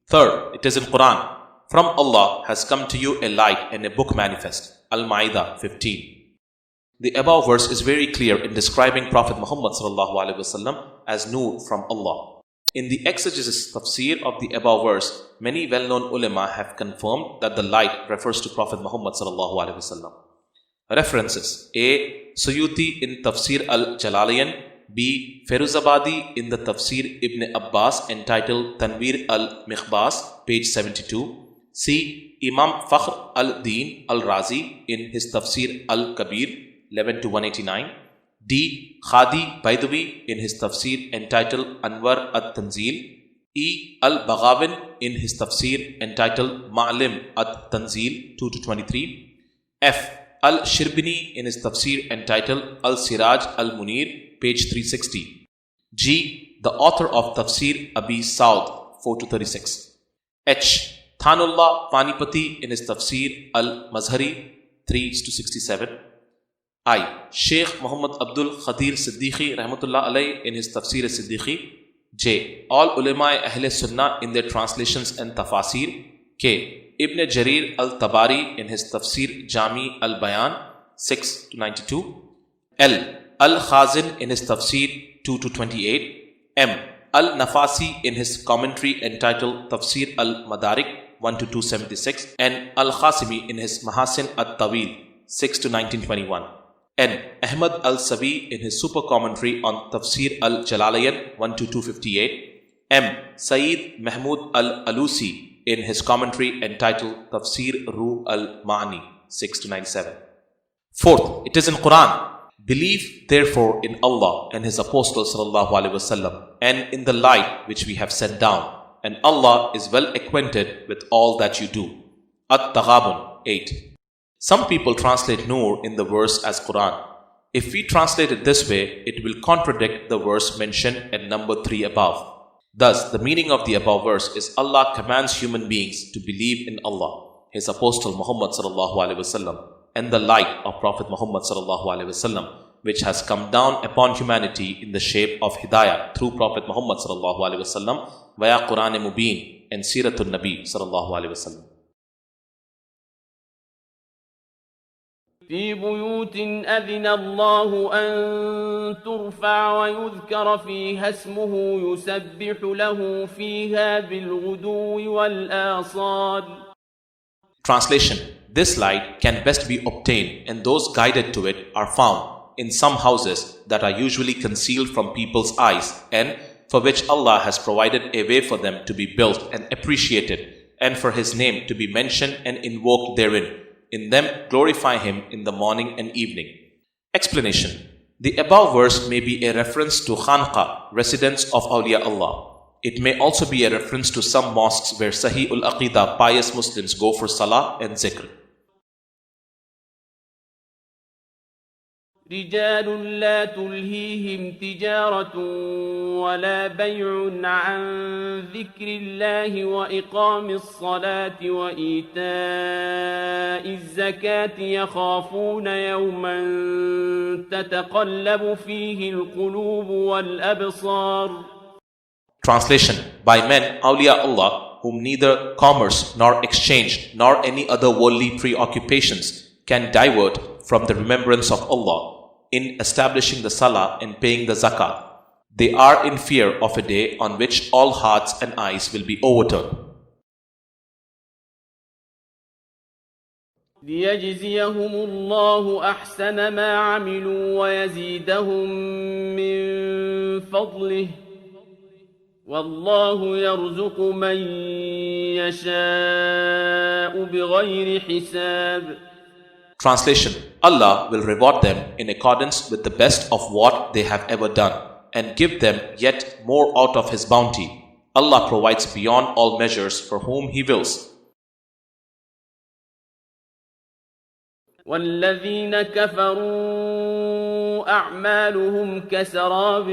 Third, it is in Quran. From Allah has come to you a light and a book manifest. Al-Ma'idah 15. The above verse is very clear in describing Prophet Muhammad sallallahu alaihi wasallam as nur from Allah. In the exegesis tafsir of the above verse, many well-known ulama have confirmed that the light refers to Prophet Muhammad sallallahu alaihi wasallam. References: A. Suyuti in Tafsir al-Jalalain. B. Feruzabadi in the Tafsir Ibn Abbas entitled Tanwir al-Mikhbas, page 72. C. Imam Fakhr al-Din al-Razi in his Tafsir al-Kabir 11-189. D. Khadi Baidawi in his Tafsir entitled Anwar at-Tanzil. E. Al-Baghawin in his Tafsir entitled Ma'lim at-Tanzil 2-23. F. Al-Shirbini in his Tafsir entitled Al-Siraj al-Munir, page 360. G. The author of Tafsir Abi Saud 4-36. H. Thanullah Panipati in his Tafsir Al-Mazhari 3-67. I. Sheikh Muhammad Abdul Khadir Siddiqi Rahmatullah Alayh in his Tafsir Siddiqi. J. All ulama Ahl Sunnah in their translations and tafasir. K. Ibn Jarir al-Tabari in his Tafsir Jami al-Bayan 6-92. L. Al-Khazin in his Tafsir 2-28. M. Al-Nafasi in his commentary entitled Tafsir al-Madarik 1-276 and Al-Khasimi in his Mahasin at-Tawil 6-1921. N. Ahmad al-Sabi in his super commentary on Tafsir al-Jalalain 1-258. M. Sayyid Mahmud al-Alusi in his commentary entitled Tafsir Ruh al-Ma'ani 6-97. Fourth, it is in Quran. Believe therefore in Allah and His Apostle sallallahu alaihi wasallam and in the light which we have sent down, and Allah is well acquainted with all that you do. At-Taghabun 8. Some people translate Nur in the verse as Quran. If we translate it this way, it will contradict the verse mentioned at number 3 above. Thus, the meaning of the above verse is Allah commands human beings to believe in Allah, His Apostle Muhammad sallallahu alaihi wasallam, and the light of Prophet Muhammad sallallahu alaihi wasallam, which has come down upon humanity in the shape of Hidayah through Prophet Muhammad sallallahu alaihi wasallam via Quran Mubin and Siratul Nabi sallallahu alaihi wasallam. في بيوت أذن الله أن ترفع ويذكر فيها اسمه يسبح له فيها بالغدو والآصال. Translation: This light can best be obtained, and those guided to it are found in some houses that are usually concealed from people's eyes, and for which Allah has provided a way for them to be built and appreciated, and for His name to be mentioned and invoked therein. In them glorify Him in the morning and evening. Explanation: The above verse may be a reference to Khanqa, residence of Awliya Allah. It may also be a reference to some mosques where Sahih ul-Aqidah pious Muslims go for salah and zikr. رجال لا تلهيهم تجارة ولا بيع عن ذكر الله وإقام الصلاة وإيتاء الزكاة يخافون يوما تتقلب فيه القلوب والأبصار. Translation: By men, awliya Allah, whom neither commerce nor exchange nor any other worldly preoccupations can divert from the remembrance of Allah, in establishing the salah and paying the zakah. They are in fear of a day on which all hearts and eyes will be overturned. ليجزيهم الله أحسن ما عملوا ويزيدهم من فضله والله يرزق من يشاء بغير حساب. Translation: Allah will reward them in accordance with the best of what they have ever done, and give them yet more out of His bounty. Allah provides beyond all measures for whom He wills. والذين كفروا أعمالهم كسراب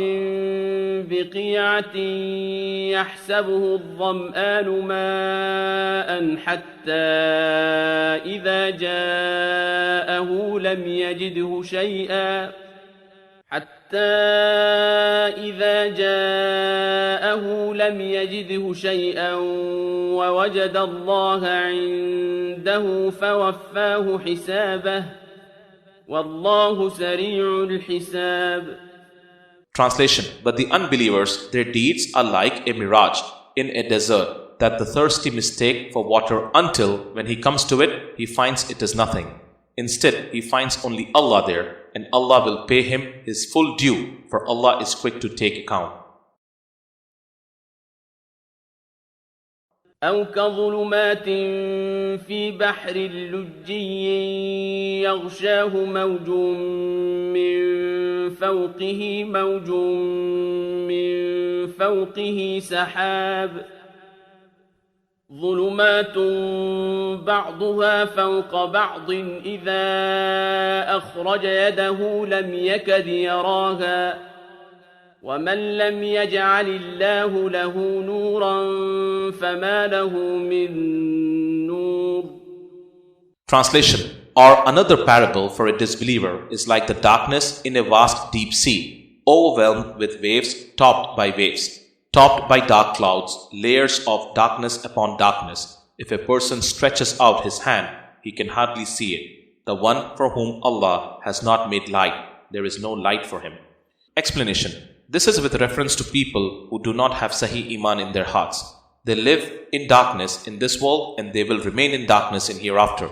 بقيعة يحسبه الظمآن ماء حتى إذا جاءه لم يجده شيئا ووجد الله عنده فوفاه حسابه والله سريع الحساب. Translation: But the unbelievers, their deeds are like a mirage in a desert that the thirsty mistake for water until, when he comes to it, he finds it is nothing. Instead, he finds only Allah there, and Allah will pay him his full due, for Allah is quick to take account. أو كظلمات في بحر لجي يغشاه موج من فوقه سحاب ظلمات بعضها فوق بعض إذا أخرج يده لم يكد يراها ومن لم يجعل الله له نورا فما له من نور. Translation: Or another parable for a disbeliever is like the darkness in a vast deep sea, overwhelmed with waves topped by waves, topped by dark clouds, layers of darkness upon darkness. If a person stretches out his hand, he can hardly see it. The one for whom Allah has not made light, there is no light for him. Explanation: This is with reference to people who do not have Sahih Iman in their hearts. They live in darkness in this world and they will remain in darkness in hereafter.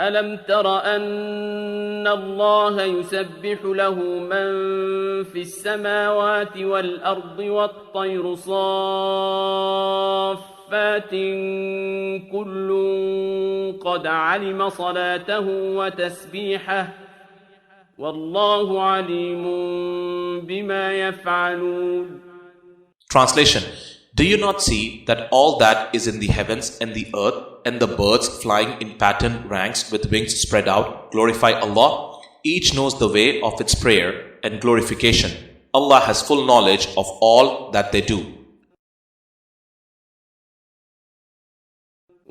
ألم تر أن الله يسبح له من في السماوات والأرض والطير صافات كل قد علم صلاته وتسبيحه والله عليم بما يفعلون. Translation: Do you not see that all that is in the heavens and the earth and the birds flying in patterned ranks with wings spread out glorify Allah? Each knows the way of its prayer and glorification. Allah has full knowledge of all that they do.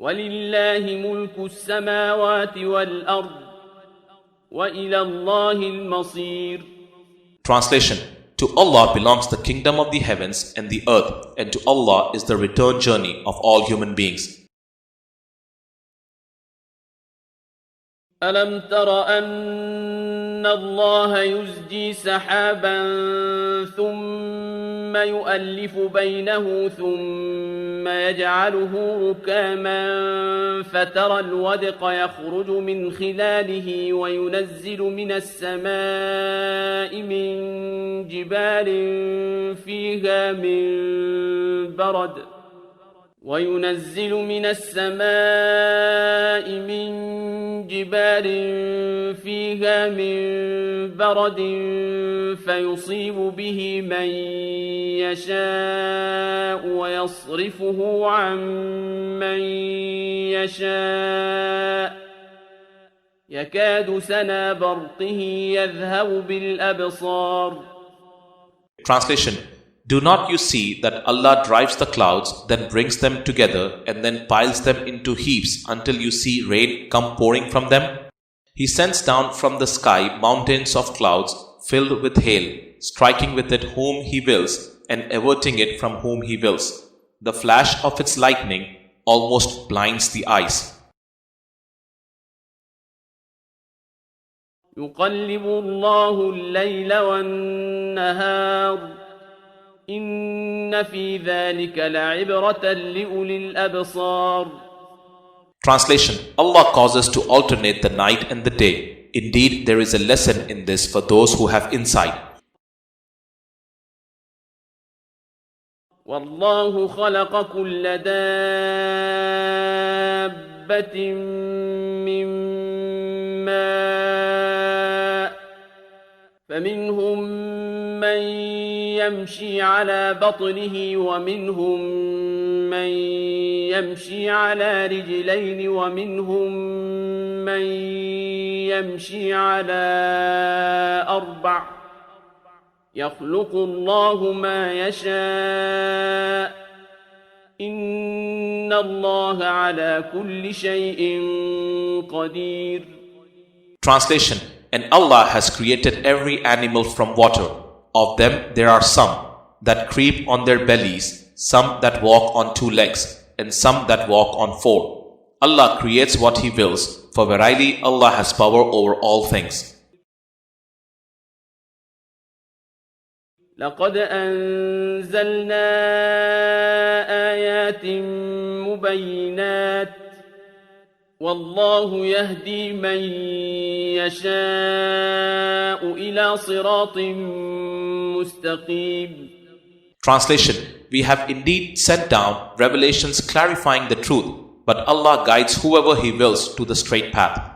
وَلِلَّهِ مُلْكُ السَّمَاوَاتِ وَالْأَرْضِ وَإِلَى اللَّهِ الْمَصِيرُ. Translation: To Allah belongs the kingdom of the heavens and the earth, and to Allah is the return journey of all human beings. ألم تر أن الله يزجي سحابا ثم يؤلف بينه ثم يجعله ركاما فترى الودق يخرج من خلاله وينزل من السماء من جبال فيها من برد فيصيب به من يشاء ويصرفه عن من يشاء يكاد سنا برقه يذهب بالأبصار. Translation: Do not you see that Allah drives the clouds, then brings them together, and then piles them into heaps until you see rain come pouring from them? He sends down from the sky mountains of clouds filled with hail, striking with it whom He wills, and averting it from whom He wills. The flash of its lightning almost blinds the eyes. يقلب الله الليل والنهار إن في ذلك لعبرة لأولي الأبصار. Translation: Allah causes to alternate the night and the day. Indeed, there is a lesson in this for those who have insight. والله خلق كل دابة من ماء فمنهم من يمشي على بطنه ومنهم من يمشي على رجلين ومنهم من يمشي على أربع يخلق الله ما يشاء إن الله على كل شيء قدير. Translation: And Allah has created every animal from water. Of them there are some that creep on their bellies, some that walk on 2 legs, and some that walk on 4. Allah creates what He wills, for verily Allah has power over all things. لقد أنزلنا آيات مبينات والله يهدي من يشاء إلى صراط مستقيم. Translation: We have indeed sent down revelations clarifying the truth, but Allah guides whoever He wills to the straight path.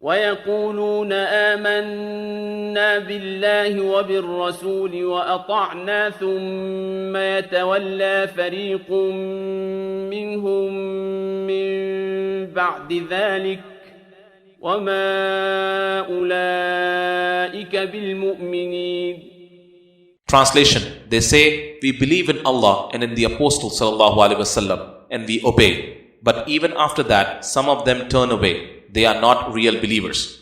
ويقولون آمنا بالله وبالرسول وأطعنا ثم يتولى فريق منهم من بعد ذلك وما أولئك بالمؤمنين. Translation: They say, We believe in Allah and in the Apostle sallallahu alaihi wasallam, and we obey. But even after that, some of them turn away. They are not real believers.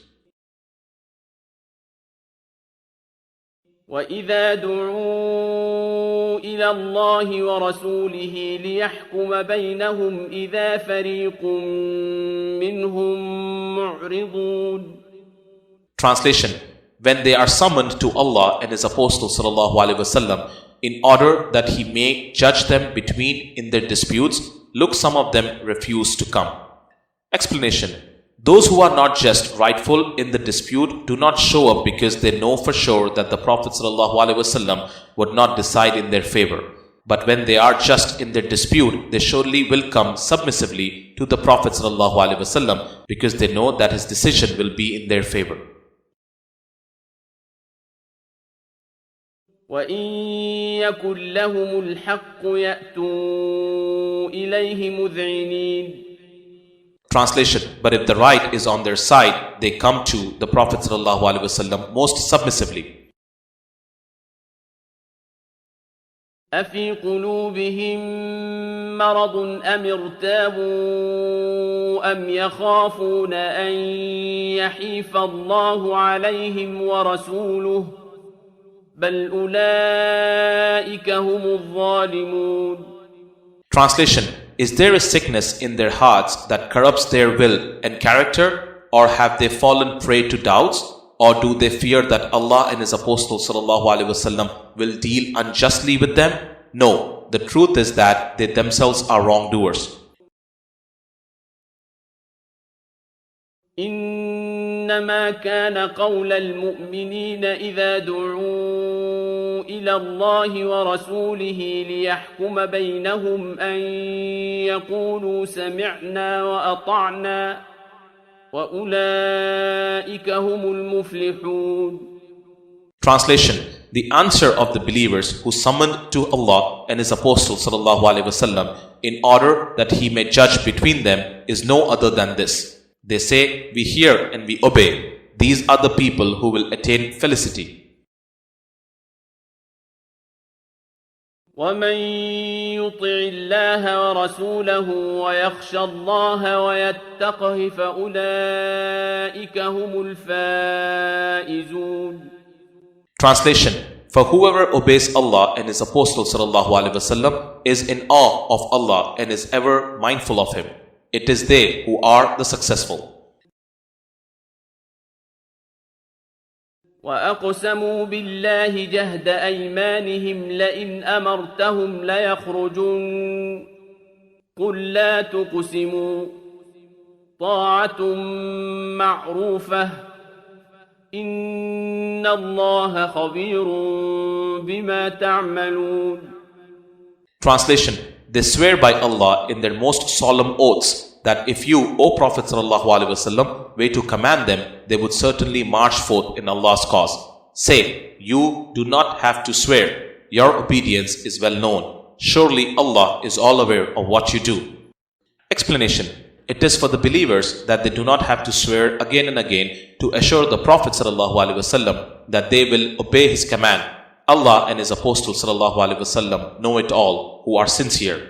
وَإِذَا دُعُوا إِلَى اللَّهِ وَرَسُولِهِ لِيَحْكُمَ بَيْنَهُمْ إِذَا فَرِيقٌ مِّنْهُمْ مُعْرِضُونَ. Translation: When they are summoned to Allah and His Apostle sallallahu alaihi wasallam in order that He may judge them between in their disputes, look, some of them refuse to come. Explanation: Those who are not just rightful in the dispute do not show up because they know for sure that the Prophet ﷺ would not decide in their favor. But when they are just in their dispute, they surely will come submissively to the Prophet ﷺ because they know that his decision will be in their favor. وَإِن يَكُنْ لَهُمُ الْحَقُّ يَأْتُوا إِلَيْهِ مُذْعِنِينَ. Translation: But if the right is on their side, they come to the Prophet ﷺ most submissively. أَفِي قُلُوبِهِم مَّرَضٌ أَمِ ارْتَابُوا أَمْ يَخَافُونَ أَن يَحِيفَ اللَّهُ عَلَيْهِمْ وَرَسُولُهُ بَلْ أُولَٰئِكَ هُمُ الظَّالِمُونَ. Translation: is there a sickness in their hearts that corrupts their will and character, or have they fallen prey to doubts, or do they fear that Allah and His Apostle ﷺ will deal unjustly with them? No, the truth is that they themselves are wrongdoers. إنما كان قول المؤمنين إذا دعوا إلى الله ورسوله ليحكم بينهم أن يقولوا سمعنا وأطعنا وأولئك هم المفلحون. Translation: The answer of the believers who summoned to Allah and His Apostle ﷺ in order that He may judge between them is no other than this. They say, we hear and we obey. These are the people who will attain felicity. ومن يطع الله ورسوله ويخشى الله ويتقه فأولئك هم الفائزون. Translation: For whoever obeys Allah and His Apostle ﷺ is in awe of Allah and is ever mindful of Him. It is they who are the successful. وأقسموا بالله جهد أيمانهم لئن أمرتهم ليخرجن قل لا تقسموا طاعة معروفة إن الله خبير بما تعملون. Translation: They swear by Allah in their most solemn oaths that if you, O Prophet ﷺ, were to command them, they would certainly march forth in Allah's cause. Say, you do not have to swear. Your obedience is well known. Surely Allah is all aware of what you do. Explanation: It is for the believers that they do not have to swear again and again to assure the Prophet ﷺ that they will obey his command. Allah and His Apostle ﷺ know it all, who are sincere,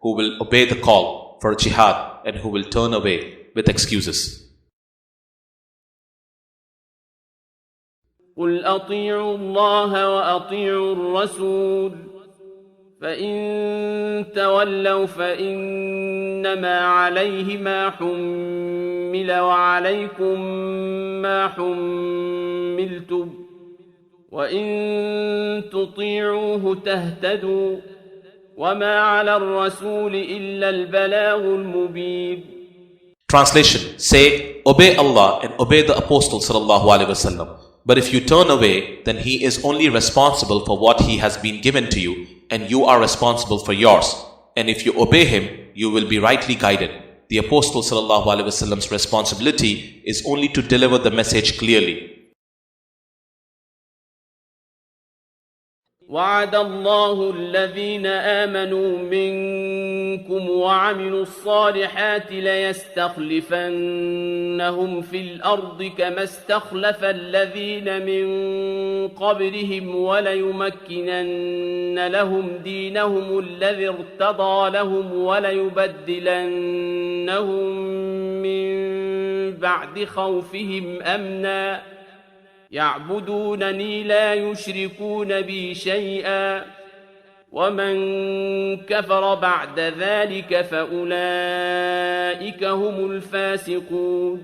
who will obey the call for jihad and who will turn away with excuses. قل أطيعوا الله وأطيعوا الرسول فإن تولوا فإنما عليه ما حمل وعليكم ما حملتم وإن تطيعوه تهتدوا وما على الرسول إلا البلاغ المبين. Translation: Say, obey Allah and obey the Apostle ﷺ. But if you turn away, then he is only responsible for what he has been given to you, and you are responsible for yours. And if you obey him, you will be rightly guided. The Apostle ﷺ's responsibility is only to deliver the message clearly. وعد الله الذين آمنوا منكم وعملوا الصالحات ليستخلفنهم في الأرض كما استخلف الذين من قبلهم وليمكنن لهم دينهم الذي ارتضى لهم وليبدلنهم من بعد خوفهم أمنا يعبدونني لا يشركون بي شيئا ومن كفر بعد ذلك فأولئك هم الفاسقون.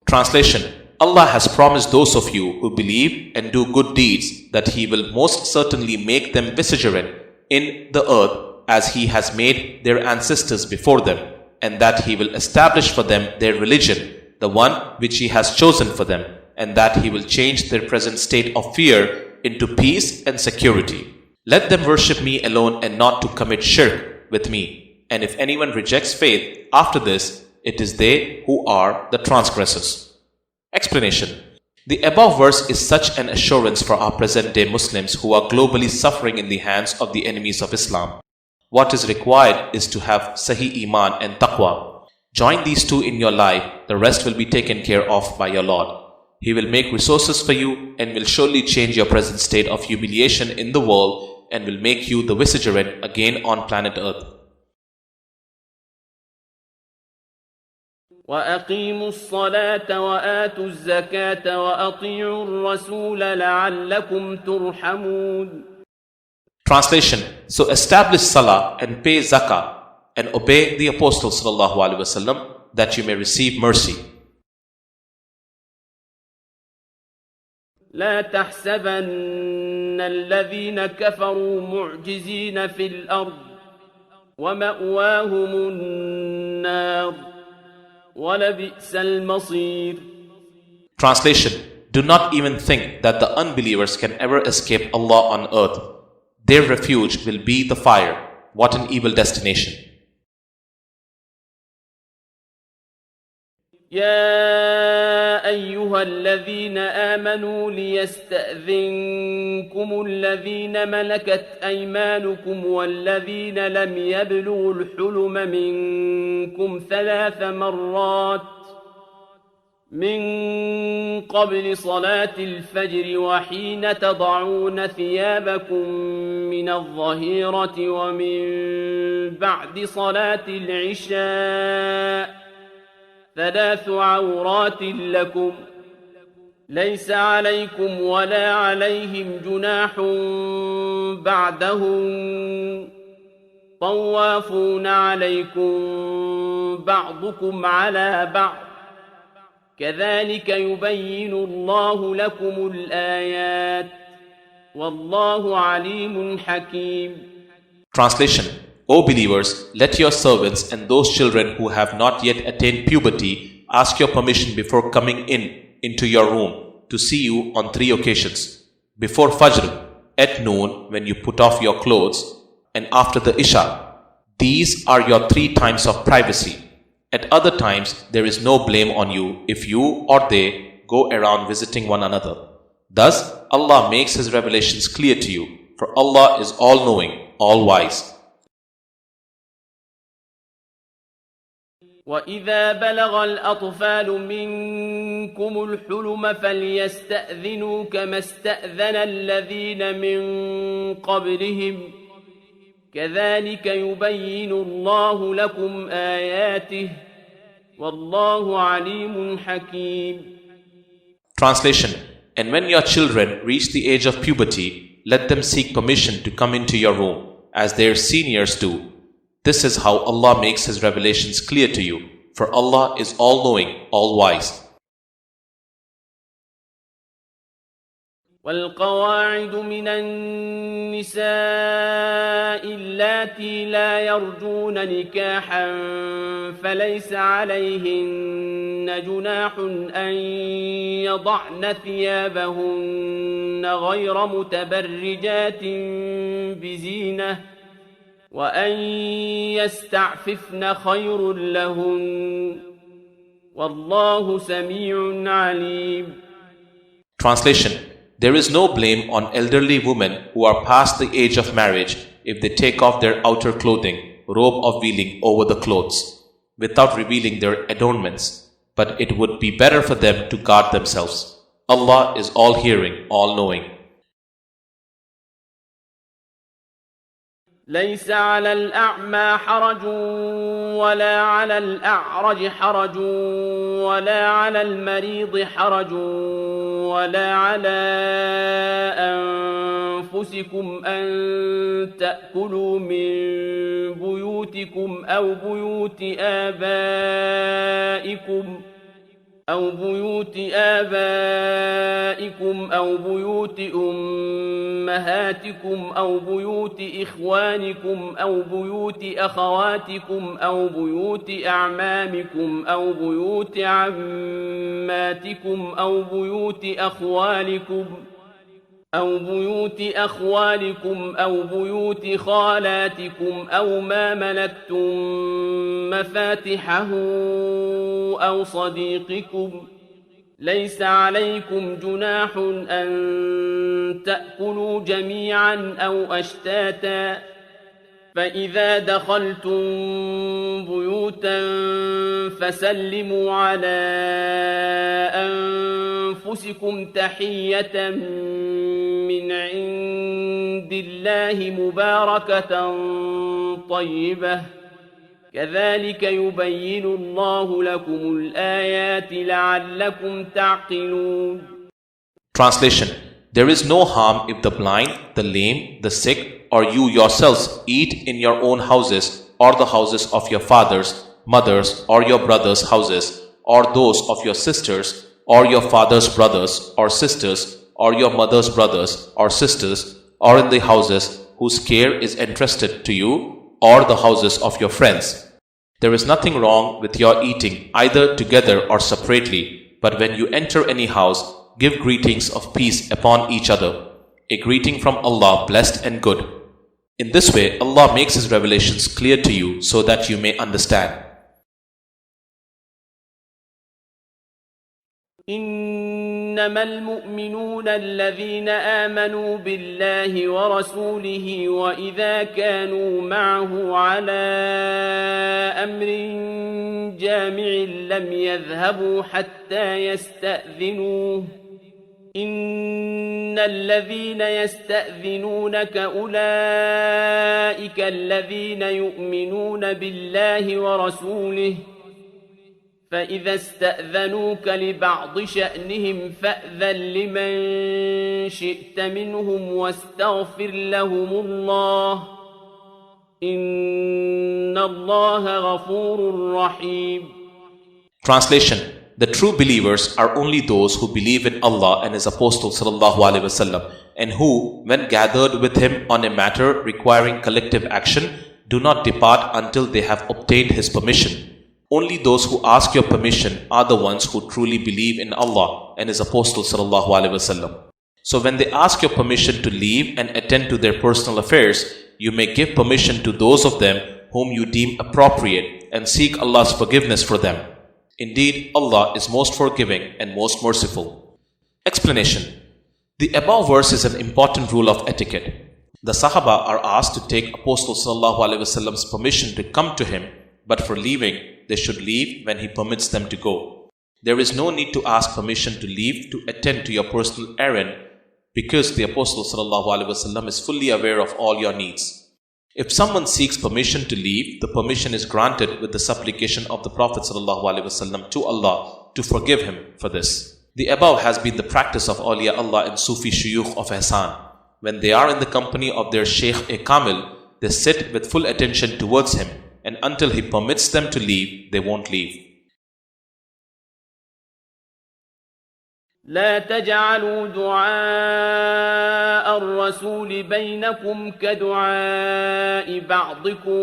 Translation: Allah has promised those of you who believe and do good deeds that He will most certainly make them vicegerent in the earth as He has made their ancestors before them, and that He will establish for them their religion, the one which He has chosen for them, and that He will change their present state of fear into peace and security. Let them worship me alone and not to commit shirk with me. And if anyone rejects faith after this, it is they who are the transgressors. Explanation: The above verse is such an assurance for our present-day Muslims who are globally suffering in the hands of the enemies of Islam. What is required is to have Sahih Iman and Taqwa. Join these two in your life, the rest will be taken care of by your Lord. He will make resources for you and will surely change your present state of humiliation in the world and will make you the vicegerent again on planet Earth. وأقيموا الصلاة وآتوا الزكاة وأطيعوا الرسول لعلكم ترحمون. Translation: So establish Salah and pay Zakah and obey the Apostle ﷺ that you may receive mercy. لا تحسبن الذين كفروا معجزين في الأرض ومأواهم النار ولبئس المصير. Translation: Do not even think that the unbelievers can ever escape Allah on earth. Their refuge will be the fire. What an evil destination. يا أيها الذين آمنوا ليستأذنكم الذين ملكت أيمانكم والذين لم يبلغوا الحلم منكم 3 مرات من قبل صلاة الفجر وحين تضعون ثيابكم من الظهيرة ومن بعد صلاة العشاء 3 عورات لكم ليس عليكم ولا عليهم جناح بعدهم طوافون عليكم بعضكم على بعض كذلك يبين الله لكم الآيات والله عليم حكيم. Translation: O believers, let your servants and those children who have not yet attained puberty ask your permission before coming into your room to see you on 3 occasions: before Fajr, at noon when you put off your clothes, and after the Isha. These are your 3 times of privacy. At other times there is no blame on you if you or they go around visiting one another. Thus Allah makes His revelations clear to you, for Allah is all-knowing, all-wise. وَإِذَا بَلَغَ الْأَطْفَالُ مِنكُمُ الْحُلُمَ فَلْيَسْتَأْذِنُوا كَمَا اسْتَأْذَنَ الَّذِينَ مِن قَبْلِهِمْ كَذَلِكَ يُبَيِّنُ اللَّهُ لَكُمْ آيَاتِهِ وَاللَّهُ عَلِيمٌ حَكِيمٌ. Translation: And when your children reach the age of puberty, let them seek permission to come into your room, as their seniors do. This is how Allah makes His revelations clear to you, for Allah is all-knowing, all-wise. والقواعد من النساء اللاتي لا يرجون نكاحا فليس عليهن جناح أن يضعن ثيابهن غير متبرجات بزينة وأن يستعففن خير لهن والله سميع عليم. Translation: There is no blame on elderly women who are past the age of marriage if they take off their outer clothing, robe of veiling over the clothes, without revealing their adornments, but it would be better for them to guard themselves. Allah is all-hearing, all-knowing. ليس على الأعمى حرج ولا على الأعرج حرج ولا على المريض حرج ولا على أنفسكم أن تأكلوا من بيوتكم أو بيوت آبائكم أو بيوت أمهاتكم أو بيوت إخوانكم أو بيوت أخواتكم أو بيوت أعمامكم أو بيوت عماتكم أو بيوت أخوالكم أو بيوت خالاتكم أو ما ملكتم مفاتحه أو صديقكم ليس عليكم جناح أن تأكلوا جميعا أو أشتاتا فإذا دخلتم بيوتا فسلموا على أنفسكم تحية من عند الله مباركة طيبة كذلك يبين الله لكم الآيات لعلكم تعقلون. Translation: There is no harm if the blind, the lame, the sick, or you yourselves eat in your own houses or the houses of your fathers, mothers, or your brothers' houses, or those of your sisters, or your father's brothers or sisters, or your mother's brothers or sisters, or in the houses whose care is entrusted to you, or the houses of your friends. There is nothing wrong with your eating either together or separately, but when you enter any house, give greetings of peace upon each other, a greeting from Allah blessed and good. In this way, Allah makes His revelations clear to you so that you may understand. إنما المؤمنون الذين آمنوا بالله ورسوله وإذا كانوا معه على أمر جامع لم يذهبوا حتى يستأذنوه إن الذين يستأذنونك أولئك الذين يؤمنون بالله ورسوله فإذا استأذنوك لبعض شأنهم فأذن لمن شئت منهم واستغفر لهم الله إن الله غفور رحيم. Translation: The true believers are only those who believe in Allah and His Apostle ﷺ, and who, when gathered with him on a matter requiring collective action, do not depart until they have obtained his permission. Only those who ask your permission are the ones who truly believe in Allah and His Apostle ﷺ. So when they ask your permission to leave and attend to their personal affairs, you may give permission to those of them whom you deem appropriate and seek Allah's forgiveness for them. Indeed, Allah is most forgiving and most merciful. Explanation: The above verse is an important rule of etiquette. The Sahaba are asked to take Apostle ﷺ's permission to come to him, but for leaving, they should leave when he permits them to go. There is no need to ask permission to leave to attend to your personal errand, because the Apostle ﷺ is fully aware of all your needs. If someone seeks permission to leave, the permission is granted with the supplication of the Prophet ﷺ to Allah to forgive him for this. The above has been the practice of awliya Allah and Sufi shuyukh of Ihsan. When they are in the company of their Shaykh-e-Kamil, they sit with full attention towards him, and until he permits them to leave, they won't leave. لا تجعلوا دعاء الرسول بينكم كدعاء بعضكم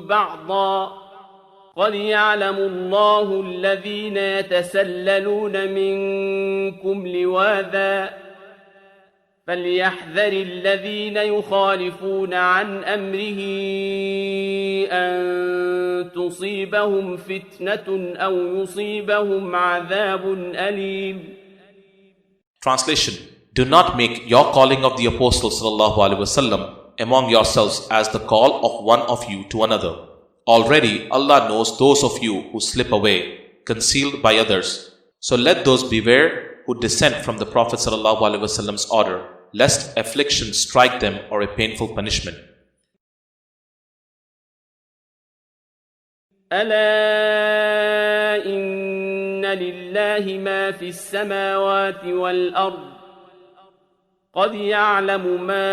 بعضا قد يعلم الله الذين يتسللون منكم لواذا فليحذر الذين يخالفون عن أمره أن تصيبهم فتنة أو يصيبهم عذاب أليم. Translation: Do not make your calling of the Apostle ﷺ among yourselves as the call of one of you to another. Already Allah knows those of you who slip away, concealed by others. So let those beware who dissent from the Prophet ﷺ's order, lest affliction strike them or a painful punishment. ألا إن لله ما في السماوات والأرض قد يعلم ما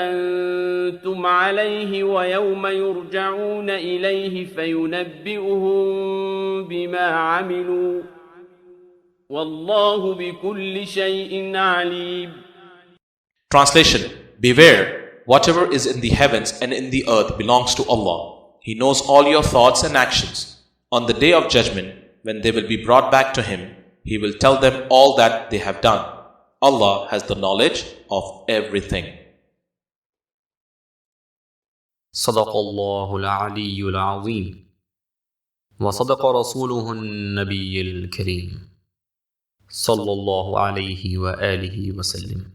أنتم عليه ويوم يرجعون إليه فينبئهم بما عملوا والله بكل شيء عليم. Translation: Beware, whatever is in the heavens and in the earth belongs to Allah. He knows all your thoughts and actions. On the day of judgment, when they will be brought back to Him, He will tell them all that they have done. Allah has the knowledge of everything. صدق الله العلي العظيم وصدق رسوله النبي الكريم صلى الله عليه وآله وسلم.